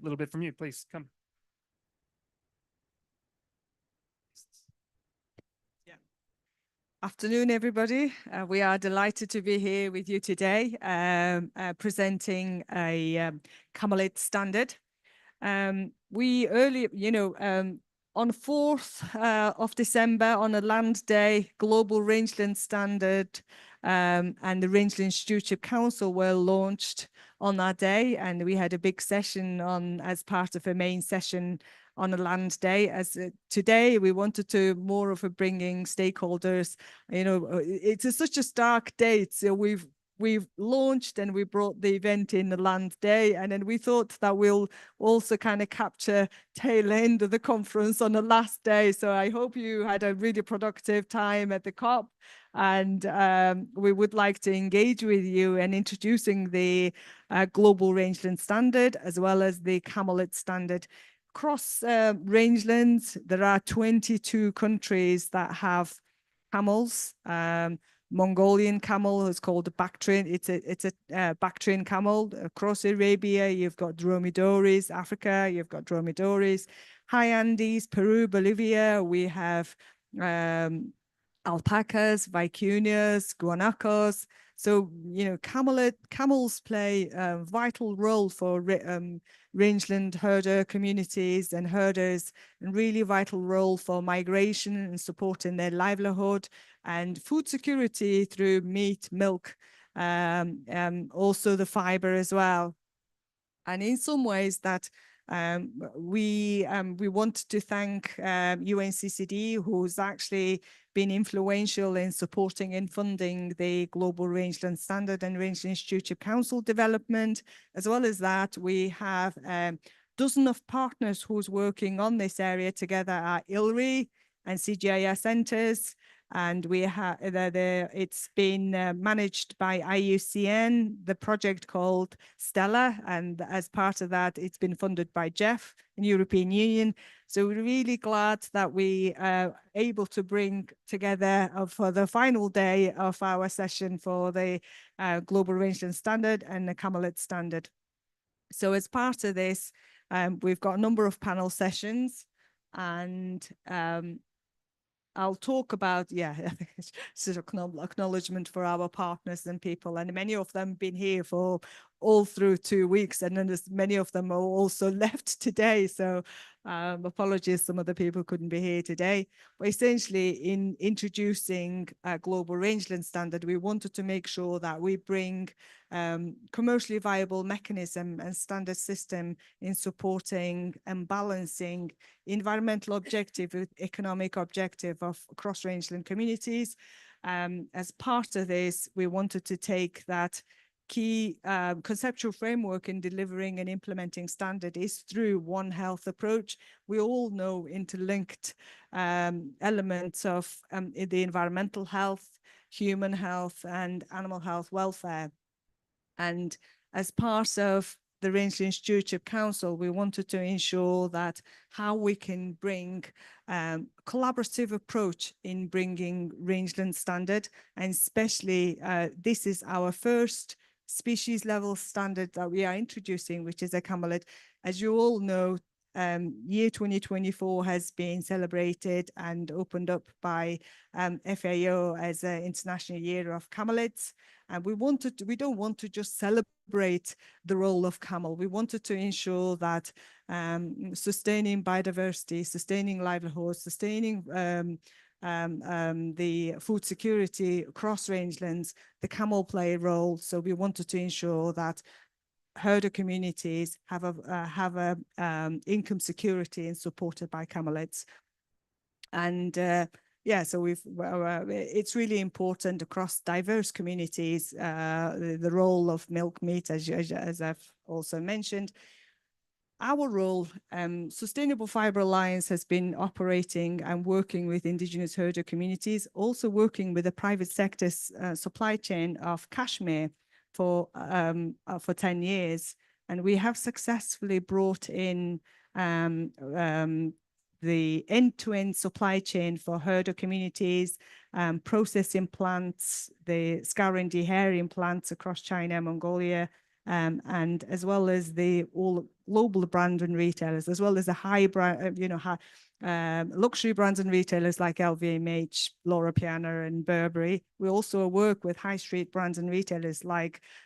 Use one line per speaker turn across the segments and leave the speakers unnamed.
little bit from you. Please come.
Afternoon, everybody. We are delighted to be here with you today, presenting a Camelid Standard. We earlier, on 4th of December, on a Land Day, Global Rangeland Standard and the Rangeland Stewardship Council were launched on that day, and we had a big session on as part of a main session on a land day. As today we wanted to more of a bringing stakeholders, it's such a stark date, so we've launched and we brought the event in the land day, and then we thought that we'll also kind of capture tail end of the conference on the last day. So I hope you had a really productive time at the COP, and we would like to engage with you in introducing the Global Rangeland Standard as well as the Camelid Standard. Across rangelands, there are 22 countries that have camels. Mongolian camel is called a Bactrian. It's a Bactrian camel. Across Arabia, you've got dromedaries. Africa, you've got dromedaries. High Andes, Peru, Bolivia, we have alpacas, vicuñas, guanacos. So, camels play a vital role for rangeland herder communities and herders, and really vital role for migration and supporting their livelihood and food security through meat, milk, also the fibre as well. And in some ways that we want to thank UNCCD, who's actually been influential in supporting and funding the Global Rangeland Standard and Rangeland Stewardship Council development. As well as that, we have a dozen of partners who's working on this area together at ILRI and CGIAR centres. And we have it's been managed by IUCN, the project called Stella, and as part of that, it's been funded by Jeff and European Union. So we're really glad that we are able to bring together for the final day of our session for the Global Rangeland Standard and the Camelid Standard. So as part of this, we've got a number of panel sessions, and I'll talk about, sort of acknowledgement for our partners and people, and many of them been here for all through 2 weeks, and then there's many of them are also left today. So apologies, some of the people couldn't be here today. But essentially, in introducing a Global Rangeland Standard, we wanted to make sure that we bring commercially viable mechanism and standard system in supporting and balancing environmental objective with economic objective of cross-rangeland communities. As part of this, we wanted to take that key conceptual framework in delivering and implementing standard is through One Health approach. We all know interlinked elements of the environmental health, human health, and animal health welfare. And as part of the Rangeland Stewardship Council, we wanted to ensure that how we can bring collaborative approach in bringing rangeland standard, and especially this is our first species level standard that we are introducing, which is a Camelid. As you all know, year 2024 has been celebrated and opened up by FAO as an International Year of Camelids. And we don't want to just celebrate the role of camel. We wanted to ensure that sustaining biodiversity, sustaining livelihoods, sustaining the food security across rangelands, the camel play a role. So we wanted to ensure that herder communities have a income security and supported by camelids. And so it's really important across diverse communities, the role of milk meat, as I've also mentioned. Our role, Sustainable Fibre Alliance has been operating and working with Indigenous herder communities, also working with the private sector's supply chain of cashmere for 10 years. And we have successfully brought in the end-to-end supply chain for herder communities, processing plants, the scouring dehairing plants across China, Mongolia, and as well as all global brand and retailers, as well as the high brand, luxury brands and retailers like LVMH, Loro Piana, and Burberry. We also work with high street brands and retailers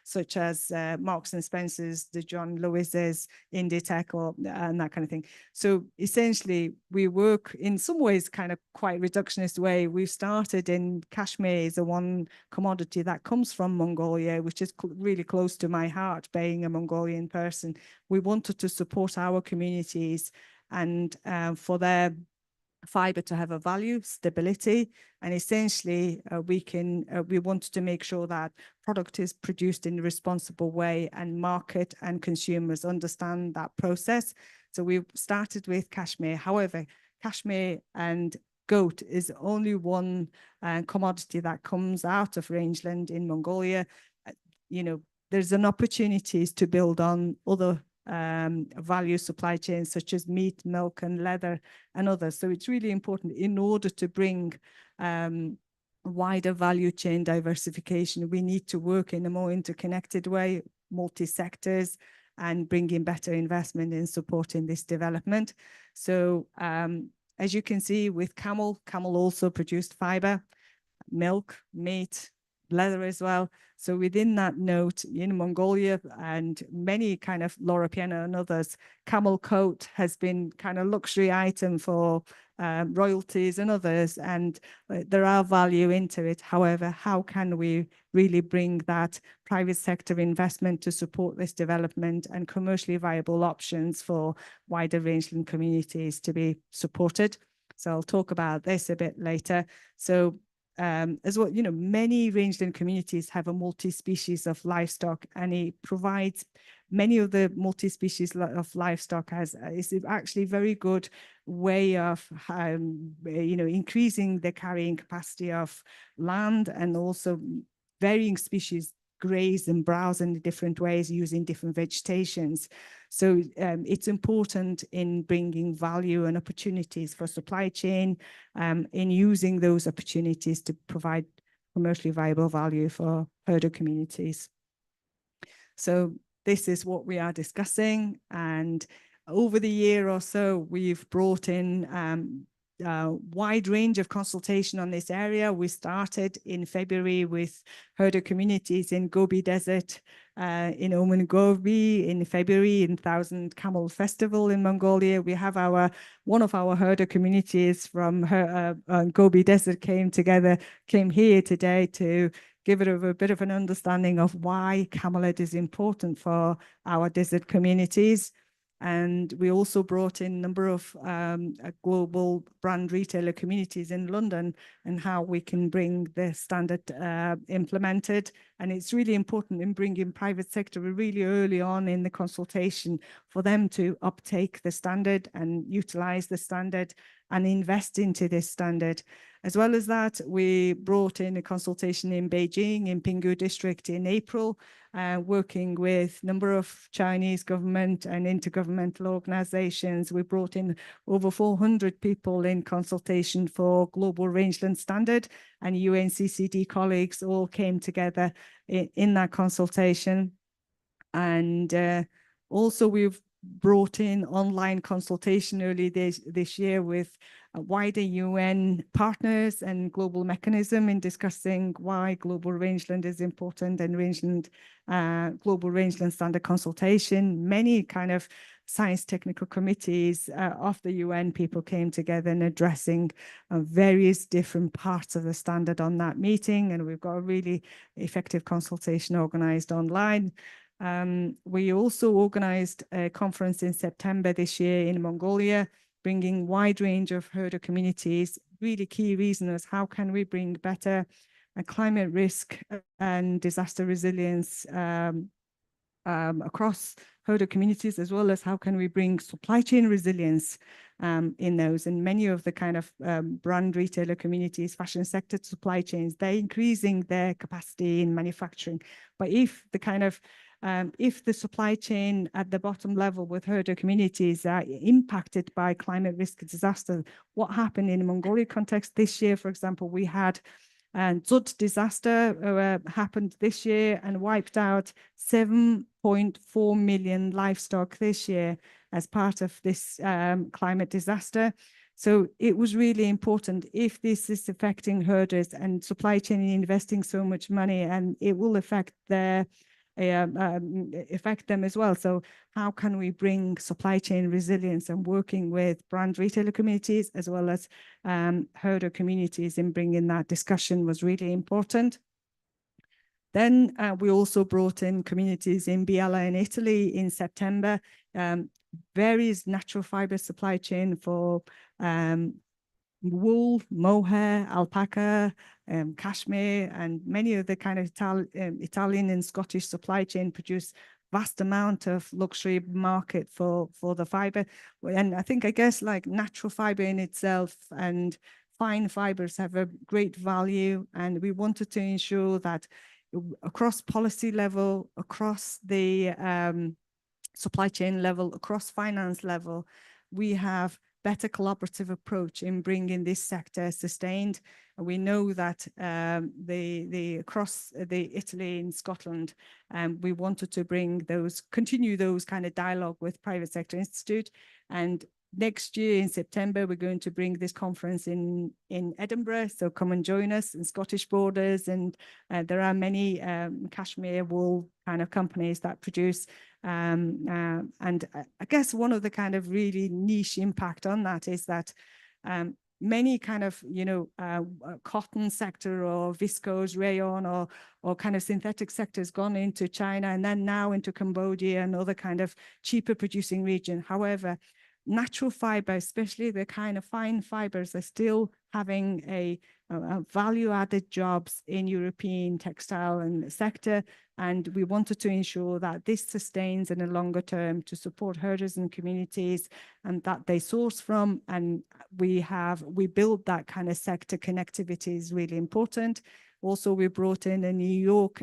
such as Marks and Spencer's, the John Lewis's, Inditex, and that kind of thing. So essentially, we work in some ways kind of quite reductionist way. We've started in cashmere is the one commodity that comes from Mongolia, which is really close to my heart, being a Mongolian person. We wanted to support our communities and for their fibre to have a value, stability, and essentially we wanted to make sure that product is produced in a responsible way and market and consumers understand that process. So we started with cashmere. However, cashmere and goat is only one commodity that comes out of rangeland in Mongolia. There's an opportunities to build on other value supply chains such as meat, milk, and leather, and others. So it's really important in order to bring wider value chain diversification. We need to work in a more interconnected way, multi-sectors, and bring in better investment in supporting this development. So as you can see with camel also produced fiber, milk, meat, leather as well. So within that note, in Mongolia and many kind of Loro Piana and others, camel coat has been kind of luxury item for royalties and others, and there are value into it. However, how can we really bring that private sector investment to support this development and commercially viable options for wider rangeland communities to be supported? So I'll talk about this a bit later. So as well, many rangeland communities have a multi-species of livestock, and it provides many of the multi-species of livestock is actually a very good way of increasing the carrying capacity of land, and also varying species graze and browse in different ways using different vegetations. So it's important in bringing value and opportunities for supply chain, in using those opportunities to provide commercially viable value for herder communities. So this is what we are discussing, and over the year or so, we've brought in a wide range of consultation on this area. We started in February with herder communities in Gobi Desert, in Omen-Gobi in February, in Thousand Camel Festival in Mongolia. We have one of our herder communities from Gobi Desert came here today to give it a bit of an understanding of why camelid is important for our desert communities. And we also brought in a number of global brand retailer communities in London, and how we can bring the standard implemented. And it's really important in bringing private sector really early on in the consultation for them to uptake the standard and utilize the standard and invest into this standard. As well as that, we brought in a consultation in Beijing, in Pinghu district in April, working with a number of Chinese government and intergovernmental organizations. We brought in over 400 people in consultation for Global Rangeland Standard, and UNCCD colleagues all came together in that consultation. And also we've brought in online consultation early this year with wider UN partners and global mechanism in discussing why global rangeland is important, and global rangeland standard consultation. Many kind of science technical committees of the UN people came together and addressing various different parts of the standard on that meeting, and we've got a really effective consultation organized online. We also organized a conference in September this year in Mongolia, bringing wide range of herder communities. Really key reason is how can we bring better climate risk and disaster resilience across herder communities, as well as how can we bring supply chain resilience in those. And many of the kind of brand retailer communities, fashion sector supply chains, they're increasing their capacity in manufacturing. But if the supply chain at the bottom level with herder communities are impacted by climate risk disaster, what happened in the Mongolia context this year, for example, we had And Zud disaster happened this year and wiped out 7.4 million livestock this year as part of this climate disaster. So it was really important. If this is affecting herders and supply chain investing so much money, and it will affect their affect them as well. So how can we bring supply chain resilience and working with brand retailer communities as well as herder communities in bringing that discussion was really important. Then we also brought in communities in Biella in Italy in September, various natural fiber supply chain for wool, mohair, alpaca, cashmere, and many of the kind of Italian and Scottish supply chain produce vast amount of luxury market for the fiber. And I guess like natural fiber in itself and fine fibers have a great value, and we wanted to ensure that across policy level, across the supply chain level, across finance level, we have better collaborative approach in bringing this sector sustained. We know that across the Italy and Scotland, we wanted to continue those kind of dialogue with private sector institute. And next year in September, we're going to bring this conference in Edinburgh. So come and join us in Scottish Borders. And there are many cashmere wool kind of companies that produce. And I guess one of the kind of really niche impact on that is that many kind of, cotton sector or viscose, rayon or kind of synthetic sectors gone into China and then now into Cambodia and other kind of cheaper producing region. However, natural fiber, especially the kind of fine fibers, are still having a value-added jobs in European textile and sector, and we wanted to ensure that this sustains in a longer term to support herders and communities and that they source from, and we build that kind of sector connectivity is really important. Also, we brought in a New York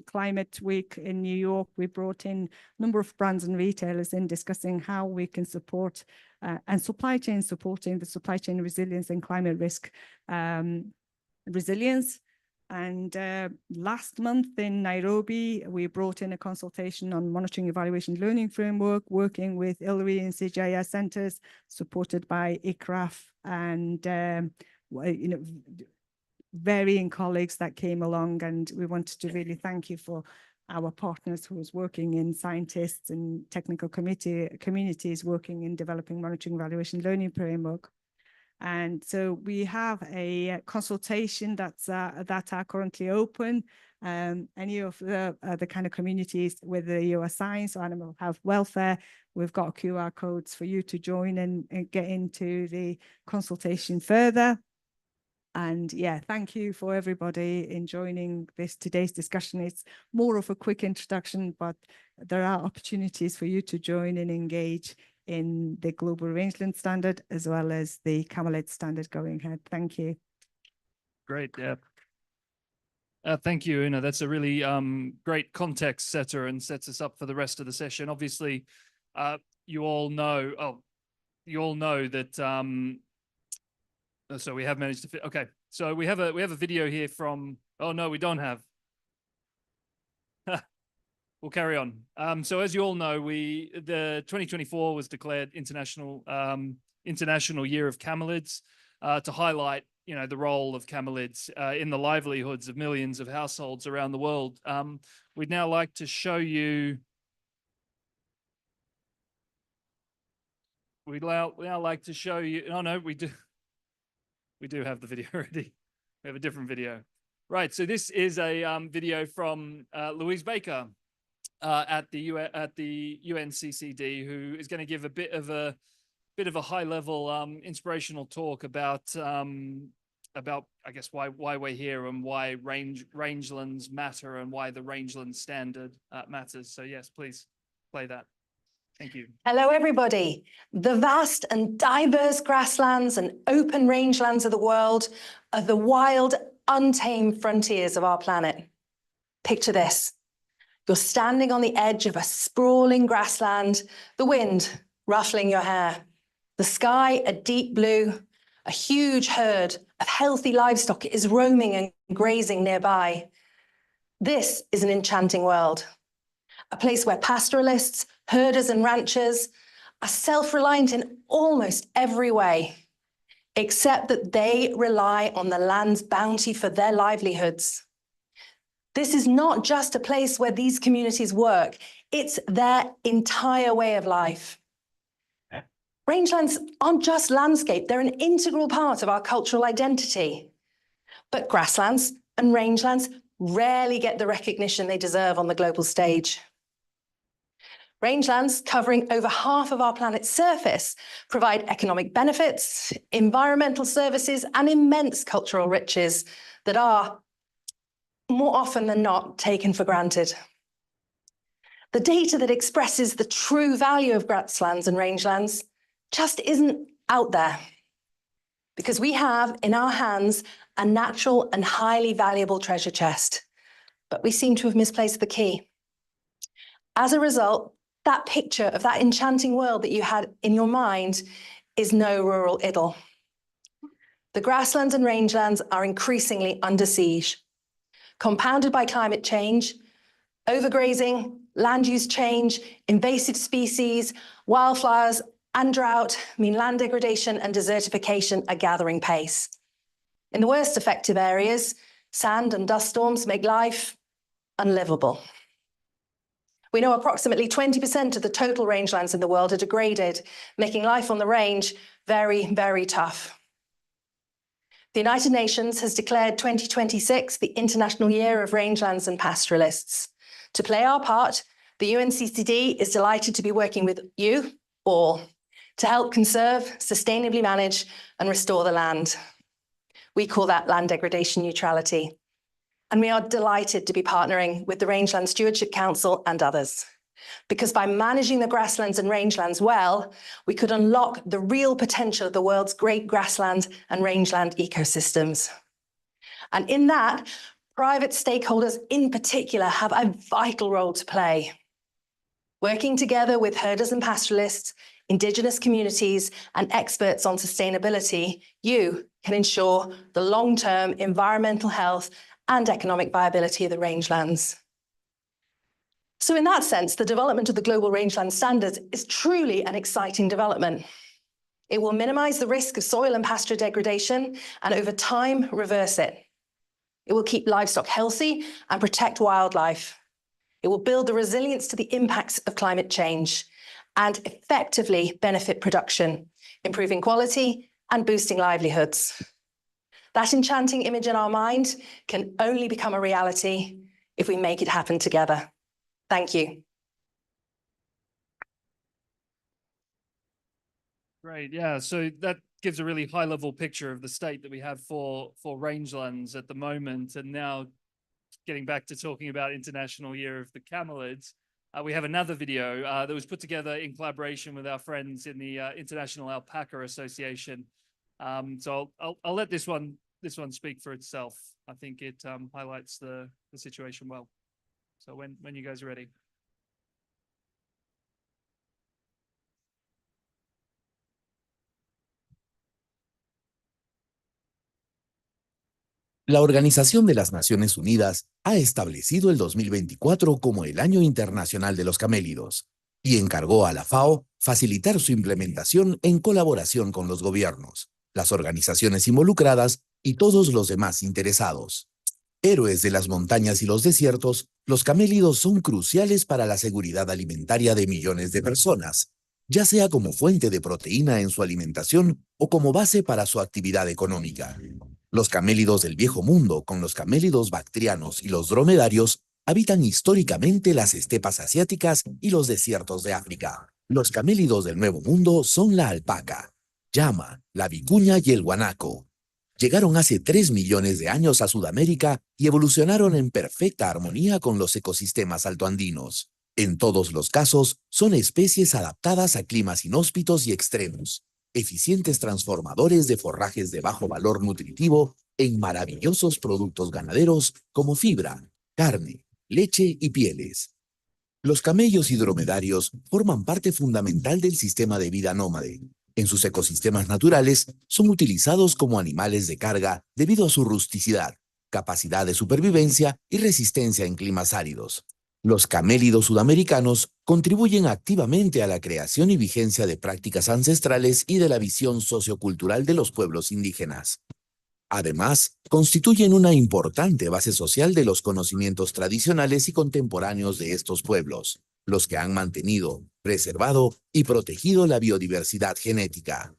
Climate Week in New York. We brought in a number of brands and retailers in discussing how we can support and supply chain supporting the supply chain resilience and climate risk resilience. And last month in Nairobi, we brought in a consultation on monitoring, evaluation, learning framework, working with ILRI and CGIAR centers, supported by ICRAF and varying colleagues that came along. And we wanted to really thank you for our partners who was working in scientists and technical communities working in developing monitoring, evaluation, learning framework. And so we have a consultation that are currently open. Any of the kind of communities, whether you are science or animal health welfare, we've got QR codes for you to join and get into the consultation further. And yeah, thank you for everybody in joining today's discussion. It's more of a quick introduction, but there are opportunities for you to join and engage in the Global Rangeland Standard as well as the Camelid Standard going ahead. Thank you.
Great. Yeah. Thank you, Una. That's a really great context setter and sets us up for the rest of the session. Obviously, you all know that. So we have managed to fit. Okay, so we have a video here from. Oh no, we don't have. We'll carry on. So as you all know, the 2024 was declared International Year of Camelids to highlight the role of camelids in the livelihoods of millions of households around the world. We'd now like to show you. We'd now like to show you. Oh no, we do. We do have the video already. We have a different video. Right, so this is a video from Louise Baker at the UNCCD, who is going to give a bit of a high-level inspirational talk about I guess why we're here and why rangelands matter and why the Rangeland Standard matters. So yes, please play that. Thank you.
Hello, everybody. The vast and diverse grasslands and open rangelands of the world are the wild, untamed frontiers of our planet. Picture this. You're standing on the edge of a sprawling grassland, the wind ruffling your hair, the sky a deep blue, a huge herd of healthy livestock is roaming and grazing nearby. This is an enchanting world, a place where pastoralists, herders and ranchers are self-reliant in almost every way, except that they rely on the land's bounty for their livelihoods. This is not just a place where these communities work, it's their entire way of life. Rangelands aren't just landscape, they're an integral part of our cultural identity. But grasslands and rangelands rarely get the recognition they deserve on the global stage. Rangelands, covering over half of our planet's surface, provide economic benefits, environmental services, and immense cultural riches that are, more often than not, taken for granted. The data that expresses the true value of grasslands and rangelands just isn't out there, because we have in our hands a natural and highly valuable treasure chest, but we seem to have misplaced the key. As a result, that picture of that enchanting world that you had in your mind is no rural idyll. The grasslands and rangelands are increasingly under siege, compounded by climate change, overgrazing, land use change, invasive species, wildfires, and drought mean land degradation and desertification are gathering pace. In the worst affected areas, sand and dust storms make life unlivable. We know approximately 20% of the total rangelands in the world are degraded, making life on the range very, very tough. The United Nations has declared 2026 the International Year of Rangelands and Pastoralists. To play our part, the UNCCD is delighted to be working with you all to help conserve, sustainably manage, and restore the land. We call that land degradation neutrality. And we are delighted to be partnering with the Rangeland Stewardship Council and others, because by managing the grasslands and rangelands well, we could unlock the real potential of the world's great grassland and rangeland ecosystems. And in that, private stakeholders in particular have a vital role to play. Working together with herders and pastoralists, Indigenous communities, and experts on sustainability, you can ensure the long-term environmental health and economic viability of the rangelands. So in that sense, the development of the Global Rangeland Standards is truly an exciting development. It will minimize the risk of soil and pasture degradation and over time reverse it. It will keep livestock healthy and protect wildlife. It will build the resilience to the impacts of climate change and effectively benefit production, improving quality and boosting livelihoods. That enchanting image in our mind can only become a reality if we make it happen together. Thank you.
Great, yeah, so that gives a really high-level picture of the state that we have for rangelands at the moment. And now getting back to talking about International Year of the Camelids, we have another video that was put together in collaboration with our friends in the International Alpaca Association. So I'll let this one speak for itself. I think it highlights the situation well. So when you guys are ready.
La Organización de las Naciones Unidas ha establecido el 2024 como el Año Internacional de los Camélidos y encargó a la FAO facilitar su implementación en colaboración con los gobiernos, las organizaciones involucradas y todos los demás interesados. Héroes de las montañas y los desiertos, los camélidos son cruciales para la seguridad alimentaria de millones de personas, ya sea como fuente de proteína en su alimentación o como base para su actividad económica. Los camélidos del Viejo Mundo, con los camélidos bactrianos y los dromedarios, habitan históricamente las estepas asiáticas y los desiertos de África. Los camélidos del Nuevo Mundo son la alpaca, llama, la vicuña y el guanaco. Llegaron hace 3 millones de años a Sudamérica y evolucionaron en perfecta armonía con los ecosistemas altoandinos. En todos los casos, son especies adaptadas a climas inhóspitos y extremos, eficientes transformadores de forrajes de bajo valor nutritivo en maravillosos productos ganaderos como fibra, carne, leche y pieles. Los camellos y dromedarios forman parte fundamental del sistema de vida nómade. En sus ecosistemas naturales son utilizados como animales de carga debido a su rusticidad, capacidad de supervivencia y resistencia en climas áridos. Los camélidos sudamericanos contribuyen activamente a la creación y vigencia de prácticas ancestrales y de la visión sociocultural de los pueblos indígenas. Además, constituyen una importante base social de los conocimientos tradicionales y contemporáneos de estos pueblos, los que han mantenido, preservado y protegido la biodiversidad genética.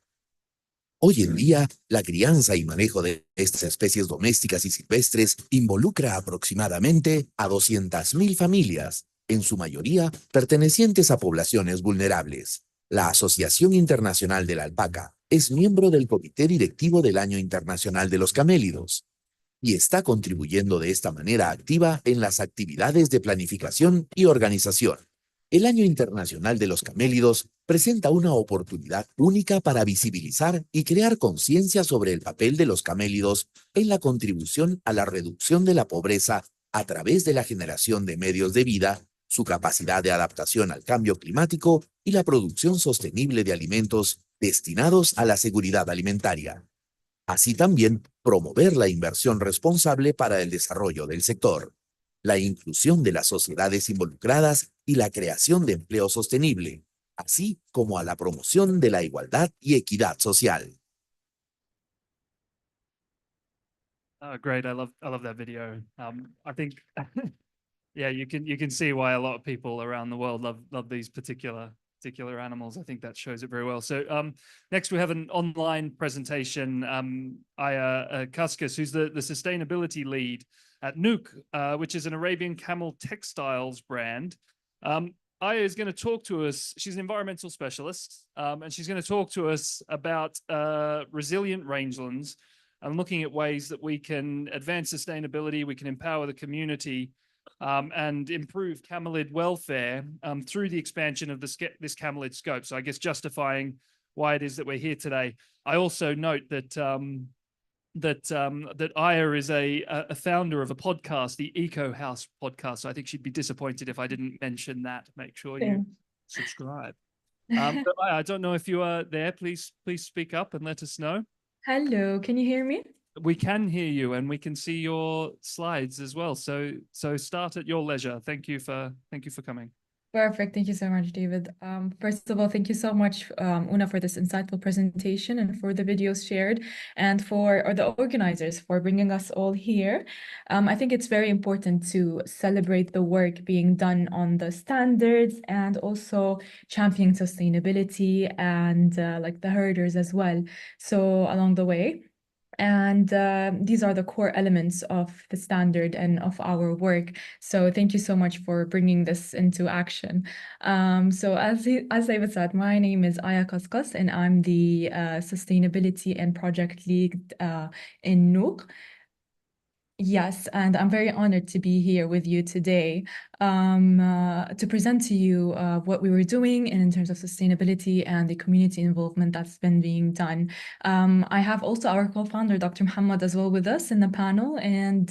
Hoy en día, la crianza y manejo de estas especies domésticas y silvestres involucra aproximadamente a 200.000 familias, en su mayoría pertenecientes a poblaciones vulnerables. La Asociación Internacional de la Alpaca es miembro del Comité Directivo del Año Internacional de los Camélidos y está contribuyendo de esta manera activa en las actividades de planificación y organización. El Año Internacional de los Camélidos presenta una oportunidad única para visibilizar y crear conciencia sobre el papel de los camélidos en la contribución a la reducción de la pobreza a través de la generación de medios de vida, su capacidad de adaptación al cambio climático y la producción sostenible de alimentos destinados a la seguridad alimentaria. Así también, promover la inversión responsable para el desarrollo del sector, la inclusión de las sociedades involucradas y la creación de empleo sostenible, así como a la promoción de la igualdad y equidad social.
Great. I love that video. I think, yeah, you can see why a lot of people around the world love these particular animals. I think that shows it very well. So next we have an online presentation. Aya Kaskas, who's the sustainability lead at Nuuk, which is an Arabian camel textiles brand. Aya is going to talk to us. She's an environmental specialist, and she's going to talk to us about resilient rangelands and looking at ways that we can advance sustainability, we can empower the community, and improve camelid welfare through the expansion of this camelid scope. So I guess justifying why it is that we're here today. I also note that that Aya is a founder of a podcast, the Eco House podcast. So I think she'd be disappointed if I didn't mention that. Make sure you subscribe. But Aya, I don't know if you are there. Please speak up and let us know.
Hello, can you hear me?
We can hear you and we can see your slides as well. So start at your leisure. Thank you for coming.
Perfect. Thank you so much, David. First of all, thank you so much, Una, for this insightful presentation and for the videos shared, and for the organizers for bringing us all here. I think it's very important to celebrate the work being done on the standards and also championing sustainability and like the herders as well. So along the way. And these are the core elements of the standard and of our work. So thank you so much for bringing this into action. So as David said, my name is Aya Kaskas, and I'm the Sustainability and Project Lead in Nuuk. Yes, and I'm very honored to be here with you today to present to you what we were doing in terms of sustainability and the community involvement that's been being done. I have also our co-founder, Dr. Muhammad, as well with us in the panel, and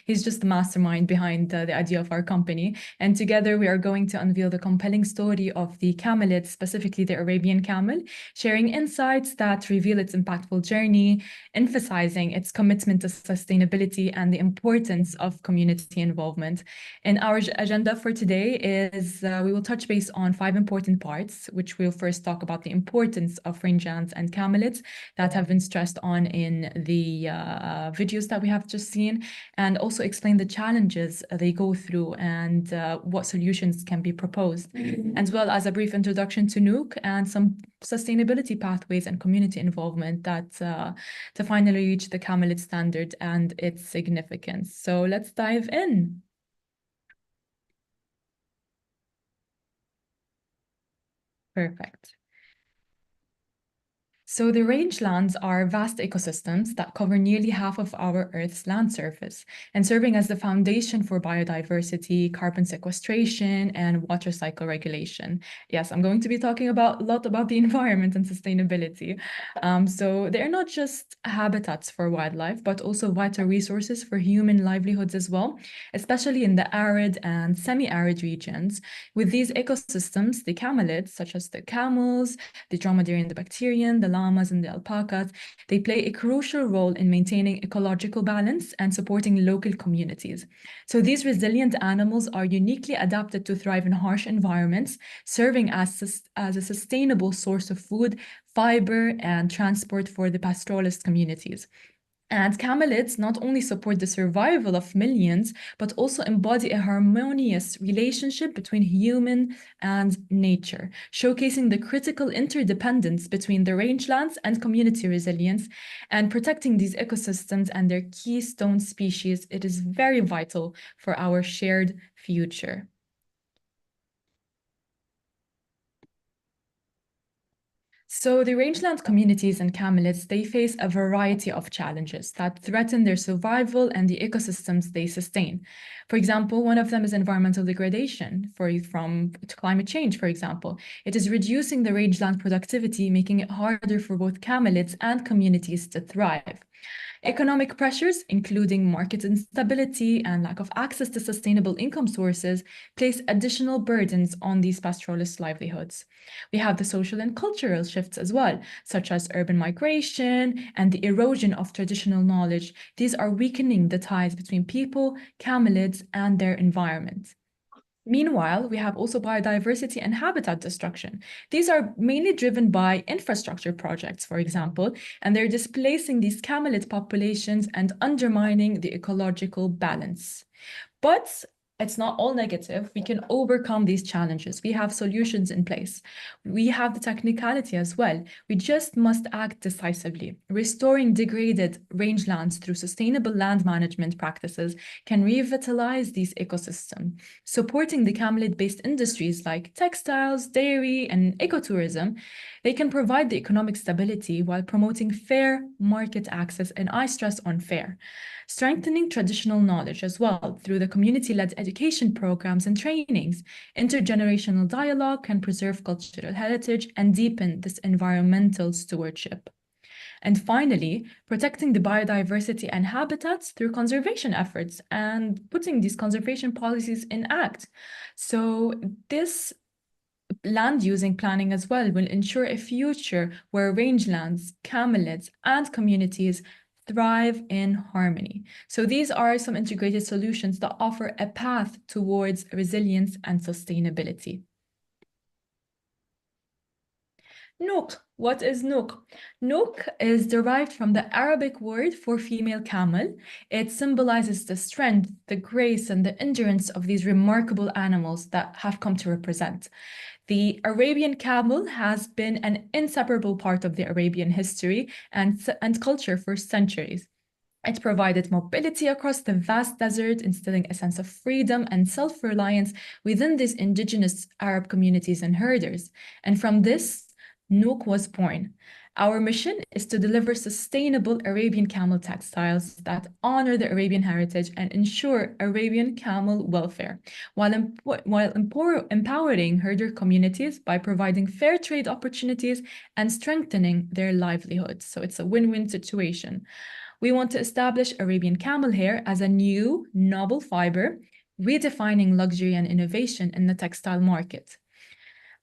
he's just the mastermind behind the idea of our company. And together we are going to unveil the compelling story of the camelids, specifically the Arabian camel, sharing insights that reveal its impactful journey, emphasizing its commitment to sustainability and the importance of community involvement. And our agenda for today is we will touch base on 5 important parts, which we'll first talk about the importance of rangelands and camelids that have been stressed on in the videos that we have just seen, and also explain the challenges they go through and what solutions can be proposed, as well as a brief introduction to Nuuk and some sustainability pathways and community involvement that to finally reach the Camelid Standard and its significance. So let's dive in. Perfect. So the rangelands are vast ecosystems that cover nearly half of our Earth's land surface and serving as the foundation for biodiversity, carbon sequestration, and water cycle regulation. Yes, I'm going to be talking a lot about the environment and sustainability. So they're not just habitats for wildlife, but also vital resources for human livelihoods as well, especially in the arid and semi-arid regions. With these ecosystems, the camelids, such as the camels, the dromedary and the bacterian, the llamas and the alpacas, they play a crucial role in maintaining ecological balance and supporting local communities. So these resilient animals are uniquely adapted to thrive in harsh environments, serving as a sustainable source of food, fiber, and transport for the pastoralist communities. And camelids not only support the survival of millions, but also embody a harmonious relationship between human and nature, showcasing the critical interdependence between the rangelands and community resilience, and protecting these ecosystems and their keystone species. It is very vital for our shared future. So the rangeland communities and camelids, they face a variety of challenges that threaten their survival and the ecosystems they sustain. For example, one of them is environmental degradation from climate change, for example. It is reducing the rangeland productivity, making it harder for both camelids and communities to thrive. Economic pressures, including market instability and lack of access to sustainable income sources, place additional burdens on these pastoralist livelihoods. We have the social and cultural shifts as well, such as urban migration and the erosion of traditional knowledge. These are weakening the ties between people, camelids, and their environment. Meanwhile, we have also biodiversity and habitat destruction. These are mainly driven by infrastructure projects, for example, and they're displacing these camelid populations and undermining the ecological balance. But it's not all negative. We can overcome these challenges. We have solutions in place. We have the technicality as well. We just must act decisively. Restoring degraded rangelands through sustainable land management practices can revitalize these ecosystems. Supporting the camelid-based industries like textiles, dairy, and ecotourism, they can provide the economic stability while promoting fair market access, and I stress on fair. Strengthening traditional knowledge as well through the community-led education programs and trainings. Intergenerational dialogue can preserve cultural heritage and deepen this environmental stewardship. And finally, protecting the biodiversity and habitats through conservation efforts and putting these conservation policies in act. So this land using planning as well will ensure a future where rangelands, camelids, and communities thrive in harmony. So these are some integrated solutions that offer a path towards resilience and sustainability. Nook. What is Nook? Nook is derived from the Arabic word for female camel. It symbolizes the strength, the grace, and the endurance of these remarkable animals that have come to represent. The Arabian camel has been an inseparable part of the Arabian history and culture for centuries. It provided mobility across the vast desert, instilling a sense of freedom and self-reliance within these indigenous Arab communities and herders. And from this, Nook was born. Our mission is to deliver sustainable Arabian camel textiles that honor the Arabian heritage and ensure Arabian camel welfare, while empowering herder communities by providing fair trade opportunities and strengthening their livelihoods. So it's a win-win situation. We want to establish Arabian camel hair as a new, noble fiber, redefining luxury and innovation in the textile market.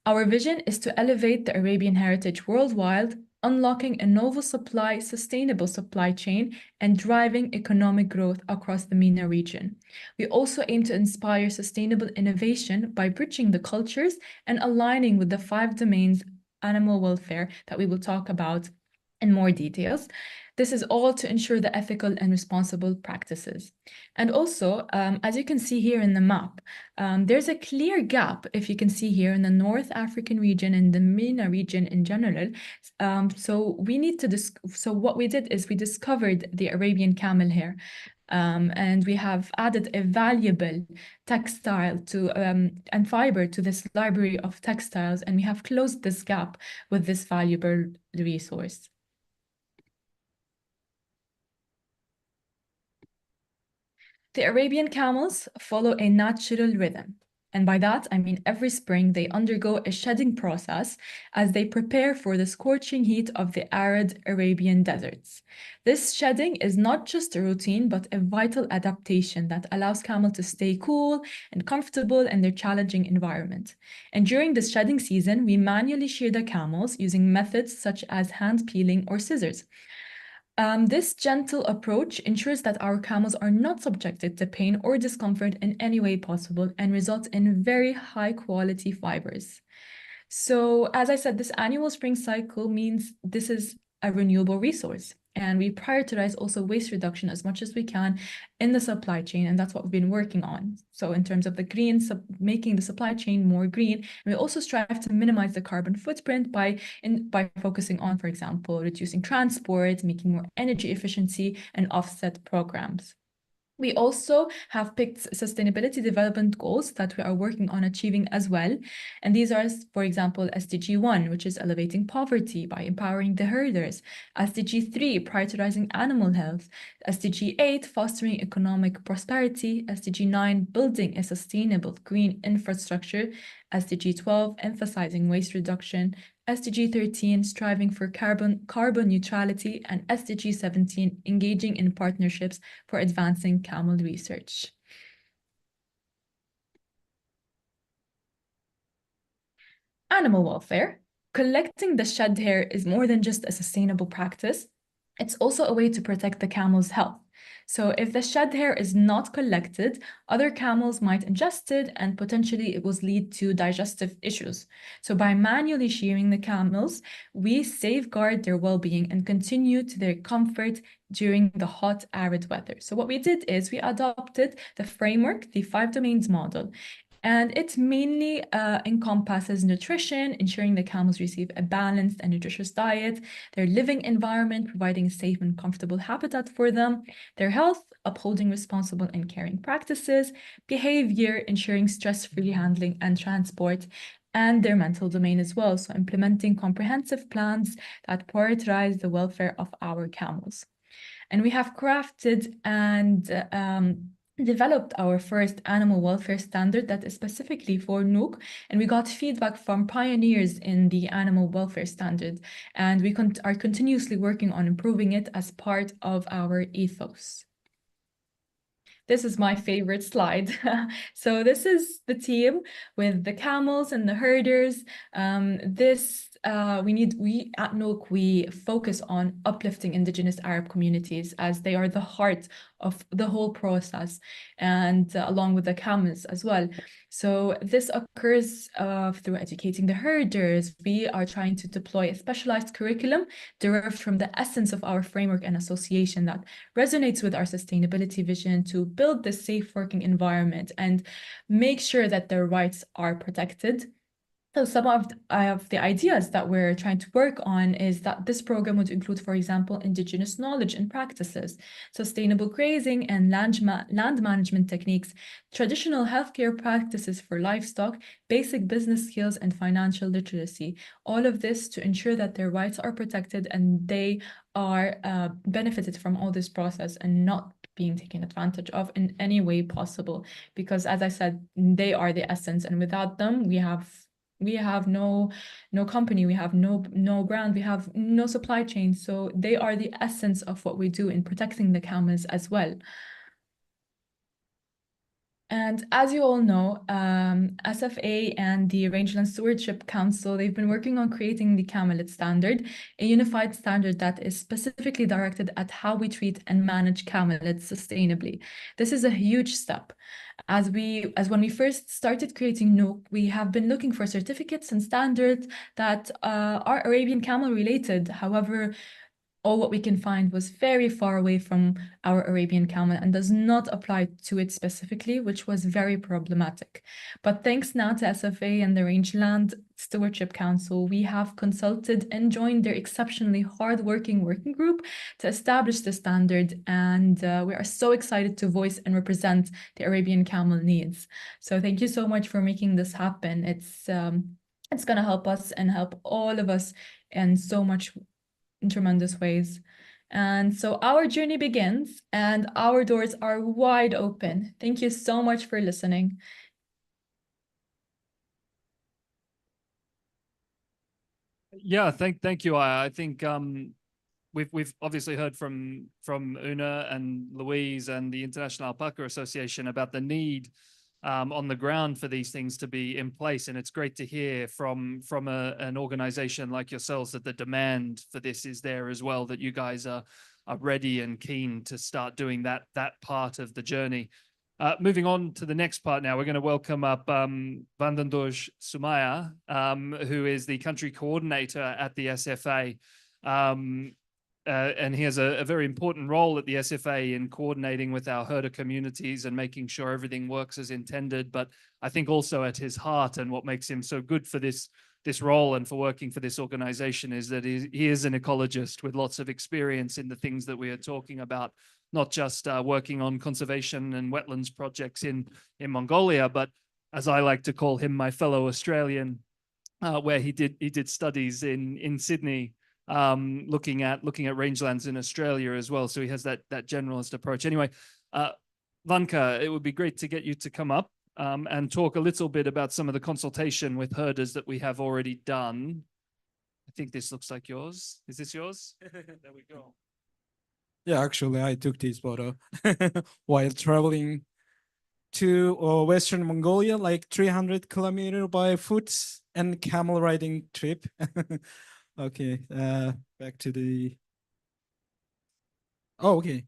Our vision is to elevate the Arabian heritage worldwide, unlocking a novel supply, sustainable supply chain, and driving economic growth across the MENA region. We also aim to inspire sustainable innovation by bridging the cultures and aligning with the 5 domains animal welfare that we will talk about in more details. This is all to ensure the ethical and responsible practices. And also, as you can see here in the map, there's a clear gap, if you can see here, in the North African region and the MENA region in general. So what we did is we discovered the Arabian camel hair. And we have added a valuable textile and fiber to this library of textiles, and we have closed this gap with this valuable resource. The Arabian camels follow a natural rhythm. And by that, I mean every spring they undergo a shedding process as they prepare for the scorching heat of the arid Arabian deserts. This shedding is not just a routine, but a vital adaptation that allows camels to stay cool and comfortable in their challenging environment. And during this shedding season, we manually shear the camels using methods such as hand peeling or scissors. This gentle approach ensures that our camels are not subjected to pain or discomfort in any way possible and results in very high quality fibers. So, as I said, this annual spring cycle means this is a renewable resource. And we prioritize also waste reduction as much as we can in the supply chain, and that's what we've been working on. So in terms of the green, making the supply chain more green, and we also strive to minimize the carbon footprint by focusing on, for example, reducing transport, making more energy efficiency, and offset programs. We also have picked sustainability development goals that we are working on achieving as well. And these are, for example, SDG 1, which is elevating poverty by empowering the herders, SDG 3, prioritizing animal health, SDG 8, fostering economic prosperity, SDG 9, building a sustainable green infrastructure, SDG 12, emphasizing waste reduction, SDG 13, striving for carbon neutrality, and SDG 17, engaging in partnerships for advancing camel research. Animal welfare. Collecting the shed hair is more than just a sustainable practice. It's also a way to protect the camel's health. So if the shed hair is not collected, other camels might ingest it and potentially it will lead to digestive issues. So by manually shearing the camels, we safeguard their well-being and continue to their comfort during the hot, arid weather. So what we did is we adopted the framework, the 5 domains model. And it mainly encompasses nutrition, ensuring the camels receive a balanced and nutritious diet, their living environment, providing a safe and comfortable habitat for them, their health, upholding responsible and caring practices, behavior, ensuring stress-free handling and transport, and their mental domain as well. So implementing comprehensive plans that prioritize the welfare of our camels. And we have crafted and developed our first animal welfare standard that is specifically for Nuuk, and we got feedback from pioneers in the animal welfare standard, and we are continuously working on improving it as part of our ethos. This is my favorite slide. So this is the team with the camels and the herders. We at Nuuk, we focus on uplifting indigenous Arab communities as they are the heart of the whole process, and along with the camels as well. So this occurs through educating the herders. We are trying to deploy a specialized curriculum derived from the essence of our framework and association that resonates with our sustainability vision to build this safe working environment and make sure that their rights are protected. So some of the ideas that we're trying to work on is that this program would include, for example, indigenous knowledge and practices, sustainable grazing and land management techniques, traditional healthcare practices for livestock, basic business skills, and financial literacy. All of this to ensure that their rights are protected and they are benefited from all this process and not being taken advantage of in any way possible. Because as I said, they are the essence, and without them, we have no company, we have no brand, we have no supply chain. So they are the essence of what we do in protecting the camels as well. And as you all know, SFA and the Rangeland Stewardship Council, they've been working on creating the Camelid Standard, a unified standard that is specifically directed at how we treat and manage camelids sustainably. This is a huge step. As when we first started creating Nuuk, we have been looking for certificates and standards that are Arabian camel related. However, all what we can find was very far away from our Arabian camel and does not apply to it specifically, which was very problematic. But thanks now to SFA and the Rangeland Stewardship Council, we have consulted and joined their exceptionally hardworking working group to establish the standard, and we are so excited to voice and represent the Arabian camel needs. So thank you so much for making this happen. It's going to help us and help all of us in so much in tremendous ways. And so our journey begins and our doors are wide open. Thank you so much for listening.
Yeah, thank you. I think we've obviously heard from Una and Louise and the International Alpaca Association about the need on the ground for these things to be in place, and it's great to hear from an organization like yourselves that the demand for this is there as well. That you guys are ready and keen to start doing that part of the journey. Moving on to the next part now, we're going to welcome up Vandandoj Sumaya, who is the country coordinator at the SFA. And he has a very important role at the SFA in coordinating with our herder communities and making sure everything works as intended. But I think also at his heart and what makes him so good for this role and for working for this organization is that he is an ecologist with lots of experience in the things that we are talking about, not just working on conservation and wetlands projects in Mongolia, but as I like to call him, my fellow Australian, where he did studies in Sydney, looking at rangelands in Australia as well. So he has that generalist approach. Anyway, Vanka, it would be great to get you to come up and talk a little bit about some of the consultation with herders that we have already done. I think this looks like yours. Is this yours? There we go.
Yeah, actually, I took this photo while traveling to Western Mongolia, like 300 kilometers by foot and camel riding trip. Okay, back to the. Oh, okay.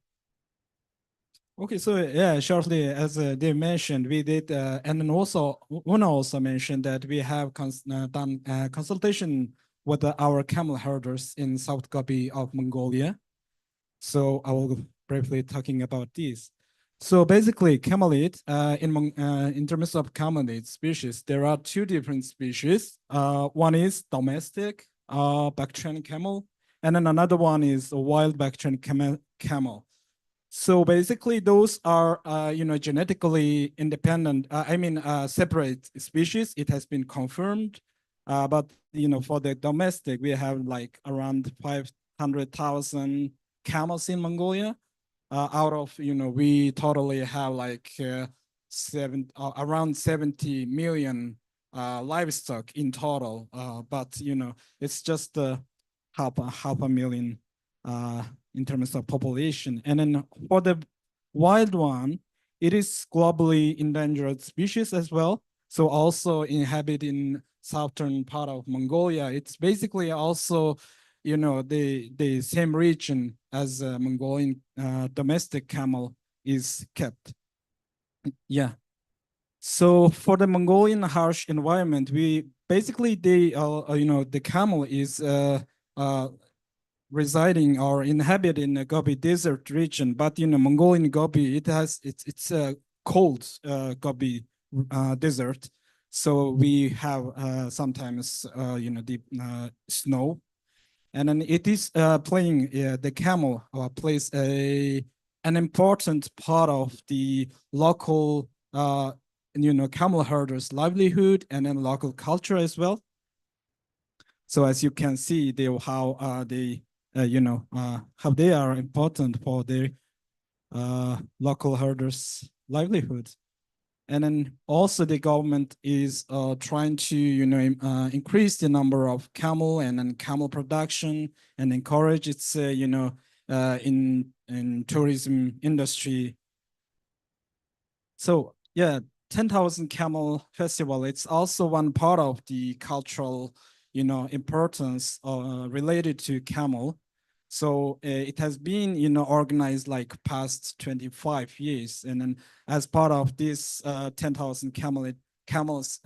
Okay, so yeah, shortly, as they mentioned, we did, and then also Una also mentioned that we have done consultation with our camel herders in South Gobi of Mongolia. So I will briefly talking about this. So basically, camelid, in terms of camelid species, there are two different species. One is domestic Bactrian camel, and then another one is a wild Bactrian camel. So basically, those are genetically independent. Separate species. It has been confirmed, but for the domestic, we have like around 500,000 camels in Mongolia. Out of we totally have like around 70 million livestock in total. But it's just half a million in terms of population. And then for the wild one, it is globally endangered species as well. So also inhabit in southern part of Mongolia. It's basically also the same region as Mongolian domestic camel is kept. Yeah. So for the Mongolian harsh environment, we basically the camel is residing or inhabit in the Gobi Desert region, but Mongolian Gobi, it's a cold Gobi desert. So we have sometimes deep snow. And then it is playing, the camel plays an important part of the local, camel herders' livelihood and then local culture as well. So as you can see, how they are important for their local herders' livelihood. And then also the government is trying to, increase the number of camel and then camel production and encourage its, in tourism industry. So yeah, 10,000 Camel Festival, it's also one part of the cultural, importance related to camel. So it has been, organized like past 25 years. And then as part of this 10,000 Camels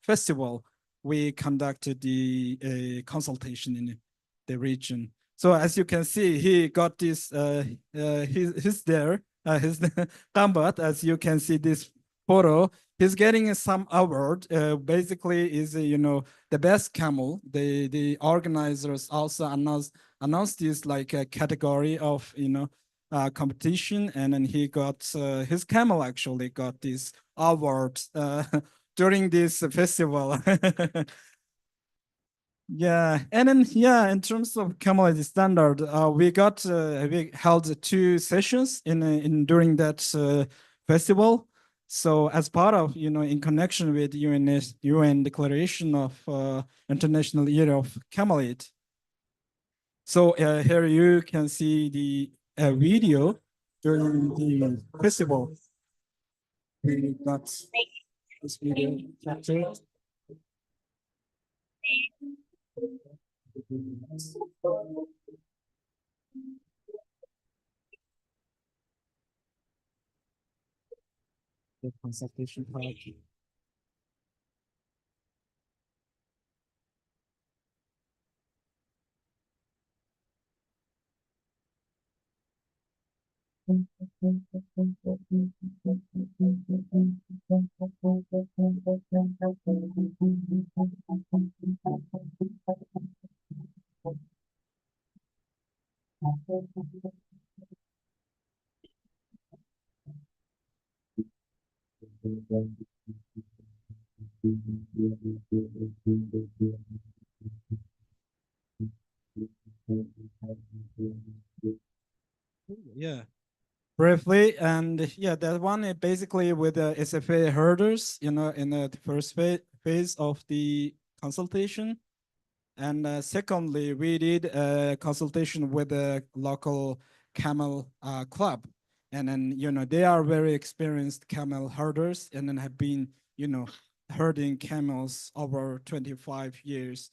Festival, we conducted the consultation in the region. So as you can see, he got this, he's there, his combat, as you can see this photo. He's getting some award, basically is, the best camel. The organizers also announced this like a category of, competition. And then he got, his camel actually got this award during this festival. Yeah, and then in terms of Camelid Standard, we held 2 sessions in during that festival. So as part of, in connection with UN Declaration of International Year of Camelids. So here you can see the video during the festival. We got this video captured. The consultation part. Yeah, briefly, and yeah, that one is basically with the SFA herders, in the first phase of the consultation. And secondly, we did a consultation with the local camel club. And then, they are very experienced camel herders and then have been, herding camels over 25 years.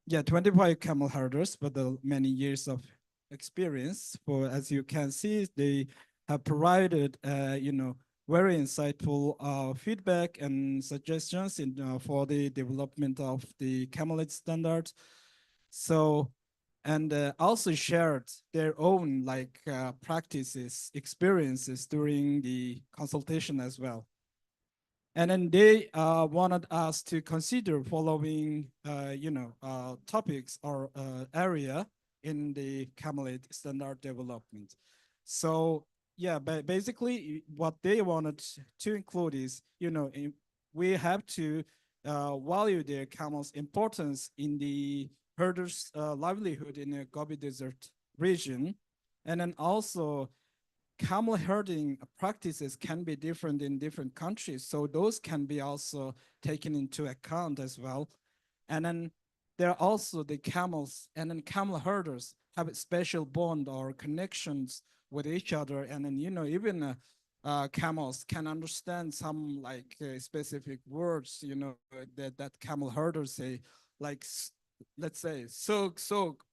25 camel herders, but many years of experience. As you can see, they have provided, very insightful feedback and suggestions for the development of the Camelid Standard. So, and also shared their own practices, experiences during the consultation as well. And then they wanted us to consider following, topics or area in the Camelid Standard development. So yeah, but basically what they wanted to include is, we have to value the camel's importance in the herders' livelihood in the Gobi Desert region. And then also camel herding practices can be different in different countries. So those can be also taken into account as well. And then there are also the camels and then camel herders have a special bond or connections with each other. And then, even camels can understand some specific words, that camel herders say, like, let's say, soak,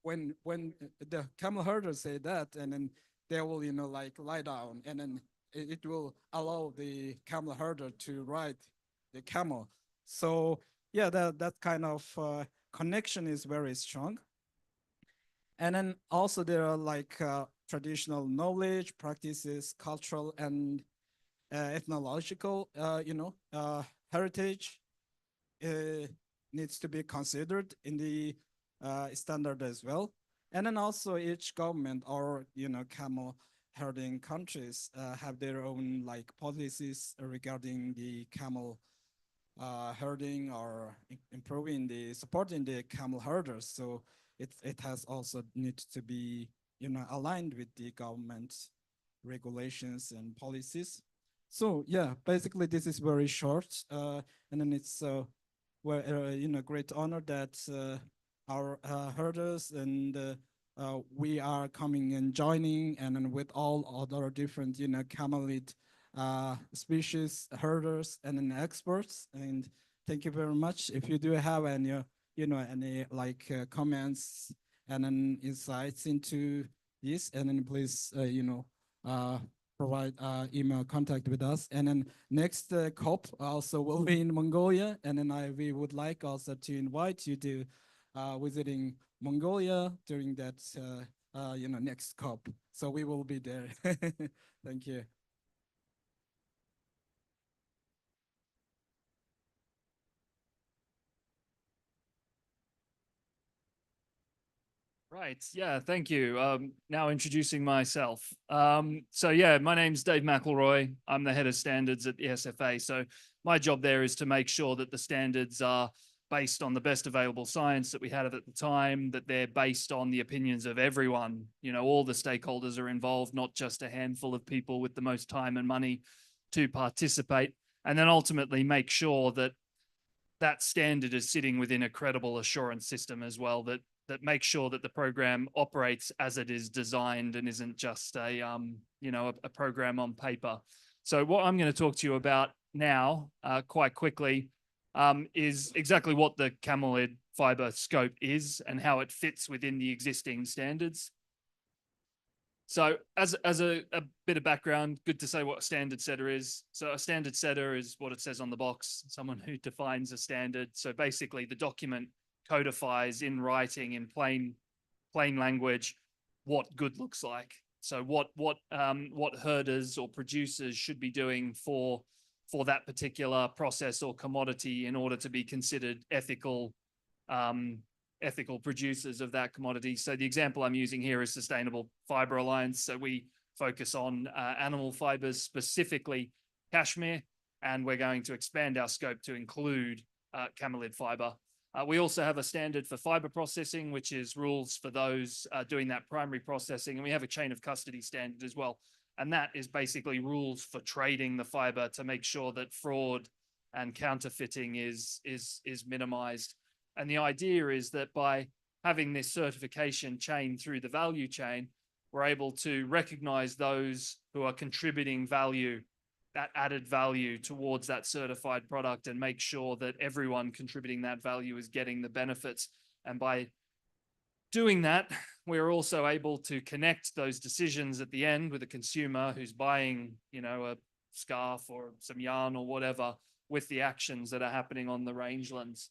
when the camel herders say that, and then they will, lie down, and then it will allow the camel herder to ride the camel. So yeah, that kind of connection is very strong. And then also there are traditional knowledge, practices, cultural and ethnological, heritage needs to be considered in the standard as well. And then also each government or, camel herding countries have their own policies regarding the camel herding or supporting the camel herders. So it has also needs to be, aligned with the government regulations and policies. So yeah, basically this is very short. And then it's great honor that our herders and we are coming and joining, and then with all other different, camelid species herders and then experts. And thank you very much. If you do have any, any comments and then insights into this, and then please, provide email contact with us. And then next COP also will be in Mongolia. And then we would like also to invite you to visiting Mongolia during that, next COP. So we will be there. Thank you.
Right. Yeah. Thank you. Now introducing myself. So yeah, my name's Dave McElroy. I'm the head of standards at the SFA. So my job there is to make sure that the standards are based on the best available science that we had at the time, that they're based on the opinions of everyone. All the stakeholders are involved, not just a handful of people with the most time and money to participate, and then ultimately make sure that that standard is sitting within a credible assurance system as well, that makes sure that the program operates as it is designed and isn't just a a program on paper. So what I'm going to talk to you about now, quite quickly, is exactly what the Camelid fibre scope is and how it fits within the existing standards. So as a bit of background, good to say what a standard setter is. So a standard setter is what it says on the box, someone who defines a standard. So basically the document codifies in writing in plain language what good looks like. So what herders or producers should be doing for that particular process or commodity in order to be considered ethical producers of that commodity. So the example I'm using here is Sustainable Fibre Alliance. So we focus on animal fibers, specifically cashmere, and we're going to expand our scope to include camelid fibre. We also have a standard for fibre processing, which is rules for those doing that primary processing. And we have a chain of custody standard as well. And that is basically rules for trading the fibre to make sure that fraud and counterfeiting is minimized. And the idea is that by having this certification chain through the value chain, we're able to recognize those who are contributing value, that added value towards that certified product, and make sure that everyone contributing that value is getting the benefits. And by doing that, we're also able to connect those decisions at the end with a consumer who's buying, a scarf or some yarn or whatever, with the actions that are happening on the rangelands.